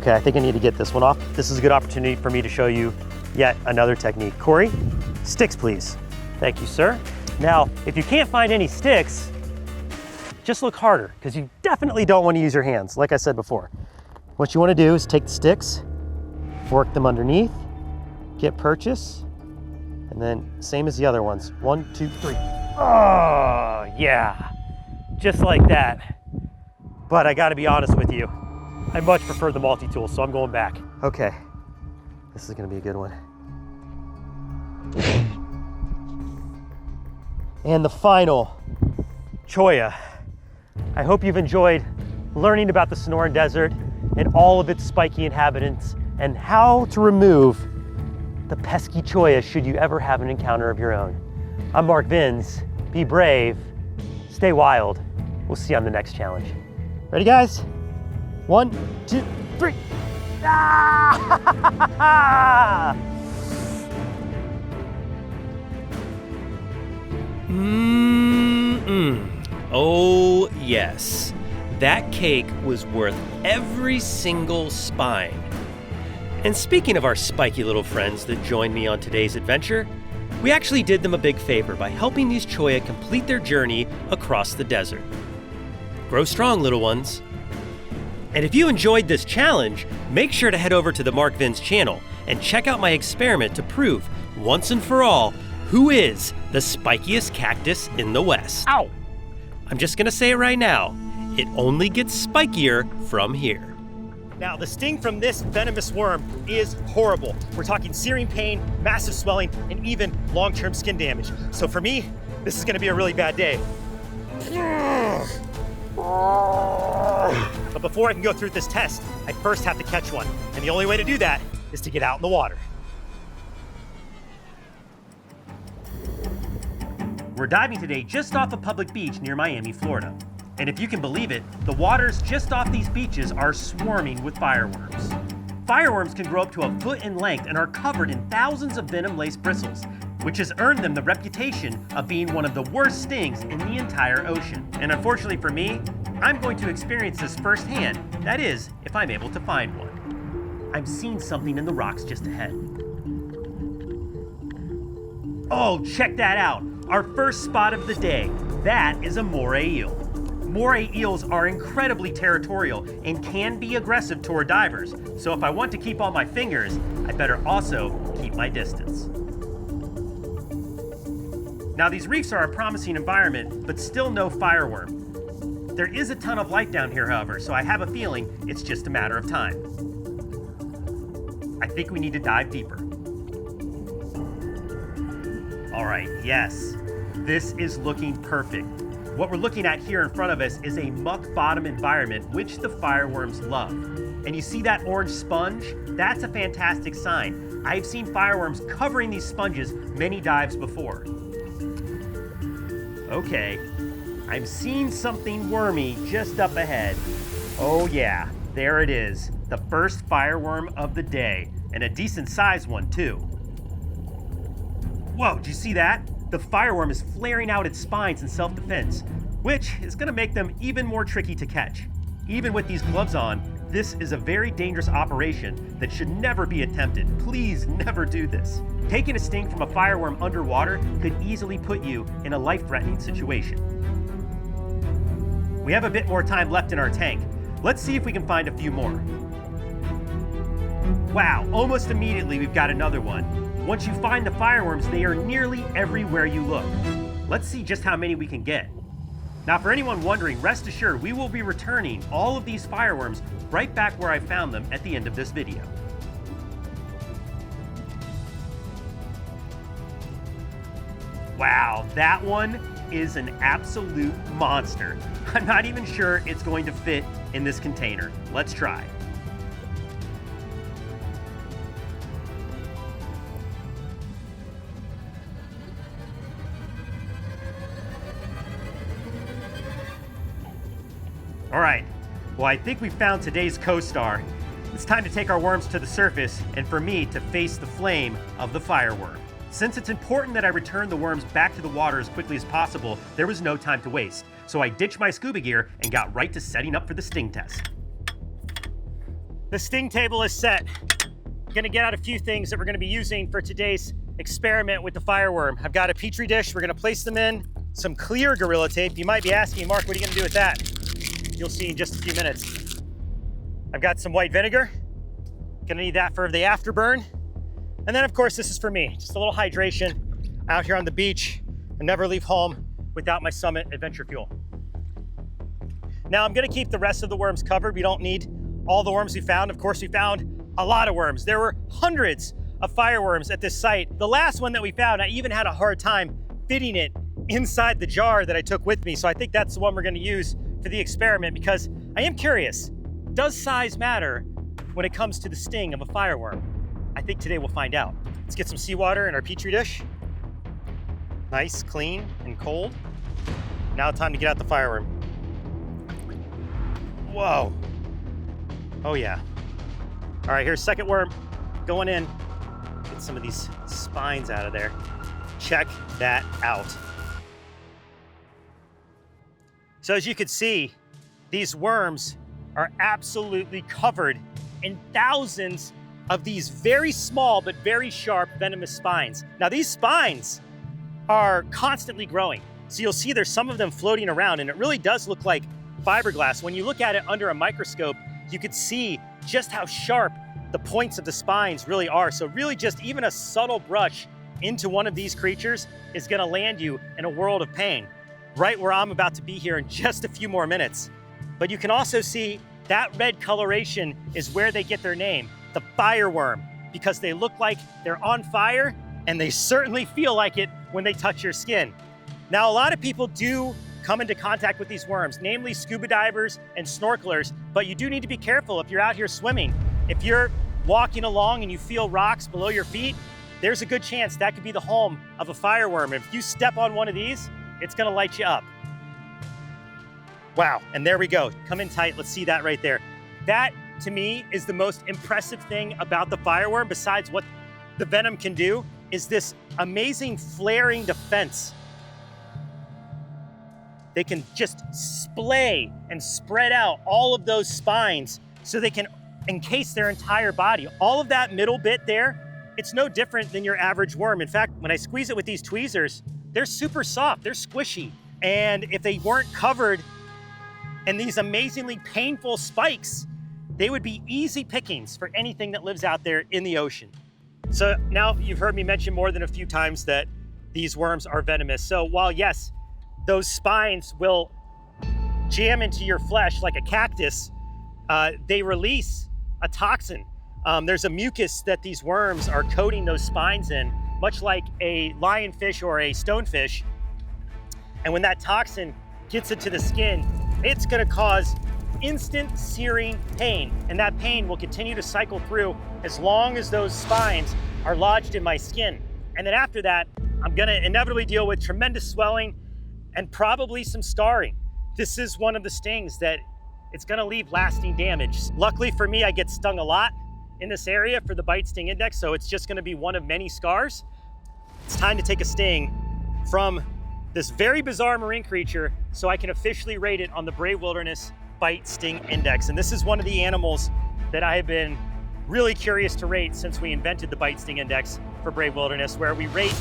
Okay, I think I need to get this one off. This is a good opportunity for me to show you yet another technique. Corey, sticks please. Thank you, sir. Now, if you can't find any sticks, just look harder, because you definitely don't want to use your hands, like I said before. What you want to do is take the sticks, fork them underneath, get purchase, and then same as the other ones. 1, 2, 3. Oh, yeah, just like that. But I gotta be honest with you, I much prefer the multi-tool, so I'm going back. Okay, this is gonna be a good one. And the final, cholla. I hope you've enjoyed learning about the Sonoran Desert and all of its spiky inhabitants and how to remove the pesky cholla should you ever have an encounter of your own. I'm Mark Vins. Be brave, stay wild. We'll see you on the next challenge. Ready, guys? 1, 2, 3. Ah! Oh, yes. That cake was worth every single spine. And speaking of our spiky little friends that joined me on today's adventure, we actually did them a big favor by helping these cholla complete their journey across the desert. Grow strong, little ones. And if you enjoyed this challenge, make sure to head over to the Mark Vins channel and check out my experiment to prove, once and for all, who is the spikiest cactus in the West. Ow! I'm just gonna say it right now. It only gets spikier from here. Now, the sting from this venomous worm is horrible. We're talking searing pain, massive swelling, and even long-term skin damage. So for me, this is gonna be a really bad day. But before I can go through this test, I first have to catch one. And the only way to do that is to get out in the water. We're diving today just off a public beach near Miami, Florida. And if you can believe it, the waters just off these beaches are swarming with fireworms. Fireworms can grow up to a foot in length and are covered in thousands of venom-laced bristles, which has earned them the reputation of being one of the worst stings in the entire ocean. And unfortunately for me, I'm going to experience this firsthand. That is, if I'm able to find one. I'm seeing something in the rocks just ahead. Oh, check that out. Our first spot of the day. That is a moray eel. Moray eels are incredibly territorial and can be aggressive toward divers. So if I want to keep all my fingers, I better also keep my distance. Now these reefs are a promising environment, but still no fireworm. There is a ton of life down here, however, so I have a feeling it's just a matter of time. I think we need to dive deeper. All right, yes, this is looking perfect. What we're looking at here in front of us is a muck bottom environment, which the fireworms love. And you see that orange sponge? That's a fantastic sign. I've seen fireworms covering these sponges many dives before. Okay, I'm seeing something wormy just up ahead. Oh yeah, there it is. The first fireworm of the day, and a decent sized one too. Whoa, did you see that? The fireworm is flaring out its spines in self-defense, which is gonna make them even more tricky to catch. Even with these gloves on, this is a very dangerous operation that should never be attempted. Please never do this. Taking a sting from a fireworm underwater could easily put you in a life-threatening situation. We have a bit more time left in our tank. Let's see if we can find a few more. Wow, almost immediately we've got another one. Once you find the fireworms, they are nearly everywhere you look. Let's see just how many we can get. Now, for anyone wondering, rest assured, we will be returning all of these fireworms right back where I found them at the end of this video. Wow, that one is an absolute monster. I'm not even sure it's going to fit in this container. Let's try. All right, well, I think we found today's co-star. It's time to take our worms to the surface and for me to face the flame of the fireworm. Since it's important that I return the worms back to the water as quickly as possible, there was no time to waste. So I ditched my scuba gear and got right to setting up for the sting test. The sting table is set. I'm gonna get out a few things that we're gonna be using for today's experiment with the fireworm. I've got a Petri dish. We're gonna place them in. Some clear Gorilla Tape. You might be asking, Mark, what are you gonna do with that? You'll see in just a few minutes. I've got some white vinegar. Gonna need that for the afterburn. And then of course, this is for me. Just a little hydration out here on the beach. I never leave home without my Summit Adventure Fuel. Now I'm gonna keep the rest of the worms covered. We don't need all the worms we found. Of course, we found a lot of worms. There were hundreds of fireworms at this site. The last one that we found, I even had a hard time fitting it inside the jar that I took with me. So I think that's the one we're gonna use for the experiment because I am curious, does size matter when it comes to the sting of a fireworm? I think today we'll find out. Let's get some seawater in our Petri dish. Nice, clean, and cold. Now time to get out the fireworm. Whoa. Oh yeah. All right, here's second worm going in. Get some of these spines out of there. Check that out. So as you can see, these worms are absolutely covered in thousands of these very small but very sharp venomous spines. Now these spines are constantly growing. So you'll see there's some of them floating around and it really does look like fiberglass. When you look at it under a microscope, you could see just how sharp the points of the spines really are. So really just even a subtle brush into one of these creatures is gonna land you in a world of pain, right where I'm about to be here in just a few more minutes. But you can also see that red coloration is where they get their name, the fireworm, because they look like they're on fire and they certainly feel like it when they touch your skin. Now, a lot of people do come into contact with these worms, namely scuba divers and snorkelers, but you do need to be careful if you're out here swimming. If you're walking along and you feel rocks below your feet, there's a good chance that could be the home of a fireworm. If you step on one of these, it's gonna light you up. Wow, and there we go. Come in tight, let's see that right there. That, to me, is the most impressive thing about the fireworm, besides what the venom can do, is this amazing flaring defense. They can just splay and spread out all of those spines so they can encase their entire body. All of that middle bit there, it's no different than your average worm. In fact, when I squeeze it with these tweezers, they're super soft, they're squishy. And if they weren't covered in these amazingly painful spikes, they would be easy pickings for anything that lives out there in the ocean. So now you've heard me mention more than a few times that these worms are venomous. So while yes, those spines will jam into your flesh like a cactus, they release a toxin. There's a mucus that these worms are coating those spines in, much like a lionfish or a stonefish. And when that toxin gets into the skin, it's gonna cause instant searing pain. And that pain will continue to cycle through as long as those spines are lodged in my skin. And then after that, I'm gonna inevitably deal with tremendous swelling and probably some scarring. This is one of the stings that it's gonna leave lasting damage. Luckily for me, I get stung a lot in this area for the bite sting index, so it's just gonna be one of many scars. It's time to take a sting from this very bizarre marine creature so I can officially rate it on the Brave Wilderness Bite Sting Index. And this is one of the animals that I have been really curious to rate since we invented the Bite Sting Index for Brave Wilderness, where we rate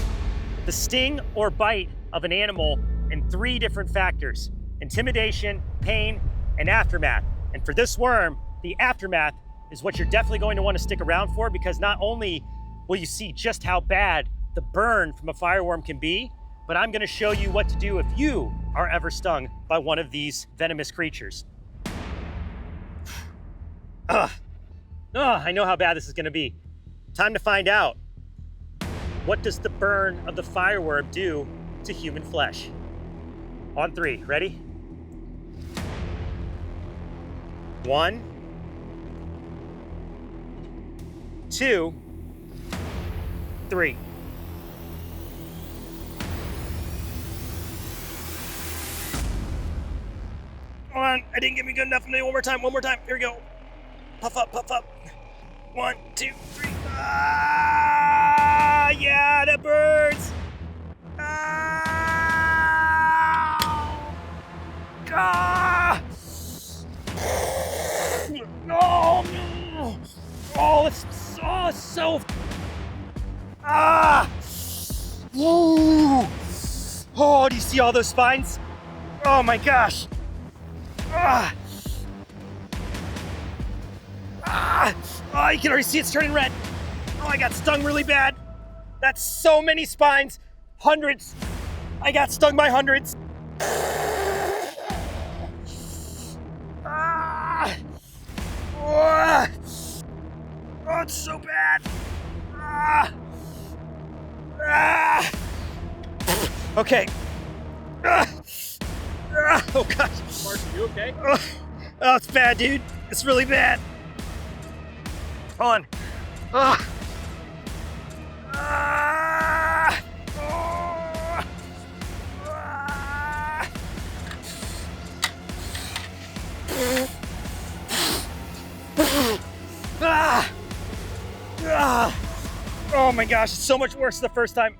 the sting or bite of an animal in 3 different factors: intimidation, pain, and aftermath. And for this worm, the aftermath is what you're definitely going to want to stick around for, because not only will you see just how bad the burn from a fireworm can be, but I'm going to show you what to do if you are ever stung by one of these venomous creatures. I know how bad this is going to be. Time to find out. What does the burn of the fireworm do to human flesh? On 3, ready? 1, 2, 3. Come on, I didn't get me good enough. Maybe one more time. Here we go. Puff up. 1, 2, 3. Ah, yeah, that burns. Ah! Oh, Oh, do you see all those spines? Oh my gosh. Ah. Ah. Oh, you can already see it's turning red. Oh, I got stung really bad. That's so many spines. Hundreds. I got stung by hundreds. Ah. Oh, it's so bad. Ah. Ah. Okay. Ah. Ah. Oh gosh. Mark, are you okay? Oh, it's bad, dude. It's really bad. Hold on. Ah. Ah. Oh. Ah. Ah. Ah. Oh my gosh, it's so much worse the first time.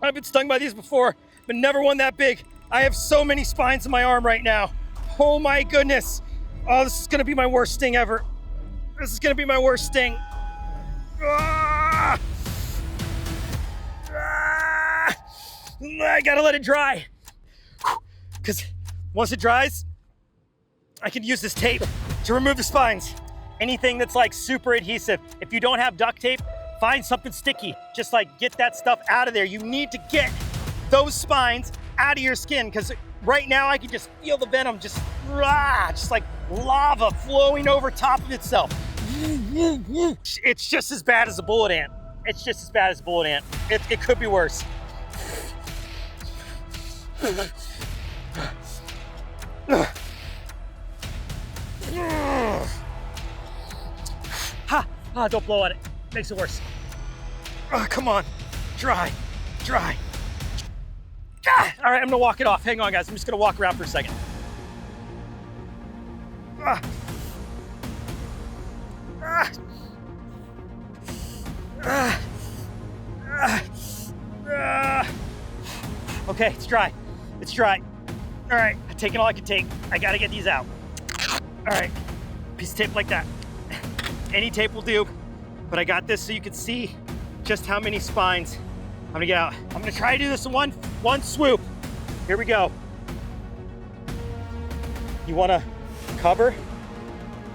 I've been stung by these before, but never one that big. I have so many spines in my arm right now. Oh my goodness. Oh, this is gonna be my worst sting ever. This is gonna be my worst sting. Ah! Ah! I gotta let it dry. Because once it dries, I can use this tape to remove the spines. Anything that's like super adhesive. If you don't have duct tape, find something sticky. Just like get that stuff out of there. You need to get those spines out of your skin because right now I can just feel the venom just like lava flowing over top of itself. It's just as bad as a bullet ant. It's just as bad as a bullet ant. It could be worse. Ha! Ah, don't blow on it. Makes it worse. Oh, come on. Dry. Dry. Ah! All right, I'm gonna walk it off. Hang on, guys. I'm just gonna walk around for a second. Ah. Ah. Ah. Ah. Ah. Okay, it's dry. It's dry. All right, I've taken all I can take. I gotta get these out. All right, piece of tape like that. Any tape will do, but I got this so you can see just how many spines I'm gonna get out. I'm gonna try to do this in one swoop. Here we go. You wanna cover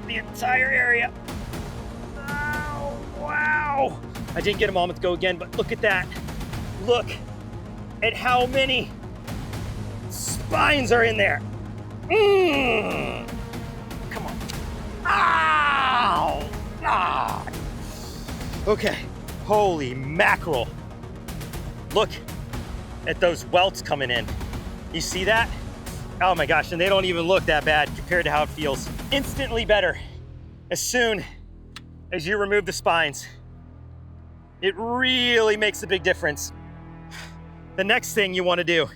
the entire area. Oh, wow. I didn't get a moment to go again, but look at that. Look at how many spines are in there. Come on. Ow! Ah. Okay, holy mackerel. Look at those welts coming in. You see that? Oh my gosh, and they don't even look that bad compared to how it feels. Instantly better as soon as you remove the spines. It really makes a big difference. The next thing you want to do,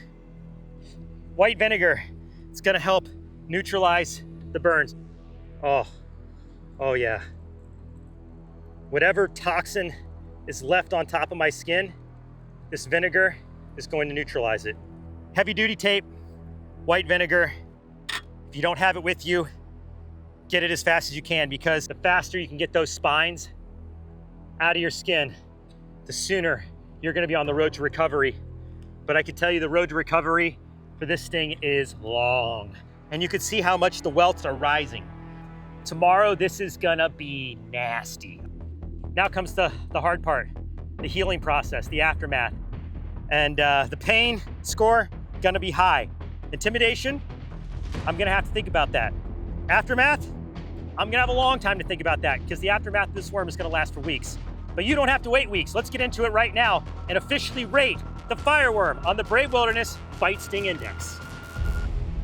white vinegar. It's gonna help neutralize the burns. Oh yeah. Whatever toxin is left on top of my skin, this vinegar is going to neutralize it. Heavy duty tape, white vinegar. If you don't have it with you, get it as fast as you can because the faster you can get those spines out of your skin, the sooner you're gonna be on the road to recovery. But I can tell you the road to recovery for this sting is long. And you can see how much the welts are rising. Tomorrow, this is gonna be nasty. Now comes the hard part, the healing process, the aftermath. And the pain score, gonna be high. Intimidation, I'm gonna have to think about that. Aftermath, I'm gonna have a long time to think about that because the aftermath of this worm is gonna last for weeks. But you don't have to wait weeks. Let's get into it right now and officially rate the Fireworm on the Brave Wilderness Bite Sting Index.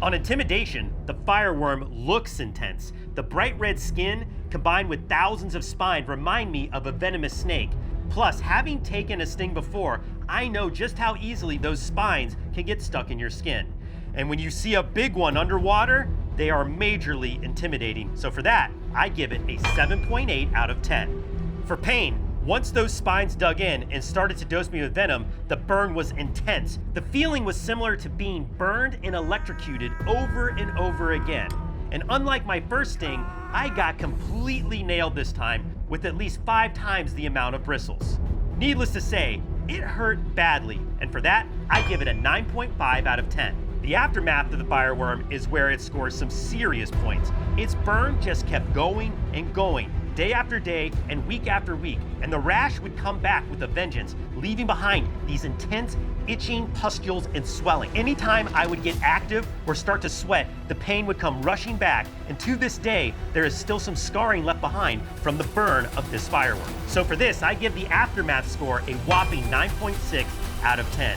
On intimidation, the Fireworm looks intense. The bright red skin combined with thousands of spines remind me of a venomous snake. Plus, having taken a sting before, I know just how easily those spines can get stuck in your skin. And when you see a big one underwater, they are majorly intimidating. So for that, I give it a 7.8 out of 10. For pain, once those spines dug in and started to dose me with venom, the burn was intense. The feeling was similar to being burned and electrocuted over and over again. And unlike my first sting, I got completely nailed this time with at least 5 times the amount of bristles. Needless to say, It hurt badly, and for that, I give it a 9.5 out of 10. The aftermath of the fireworm is where it scores some serious points. Its burn just kept going and going, day after day and week after week, and the rash would come back with a vengeance, leaving behind these intense itching, pustules, and swelling. Anytime I would get active or start to sweat, the pain would come rushing back, and to this day, there is still some scarring left behind from the burn of this fireworm. So for this, I give the aftermath score a whopping 9.6 out of 10.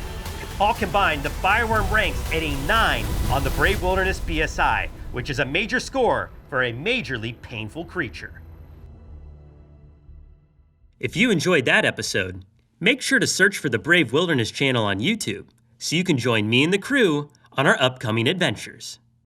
All combined, the fireworm ranks at a 9 on the Brave Wilderness BSI, which is a major score for a majorly painful creature. If you enjoyed that episode, make sure to search for the Brave Wilderness channel on YouTube so you can join me and the crew on our upcoming adventures.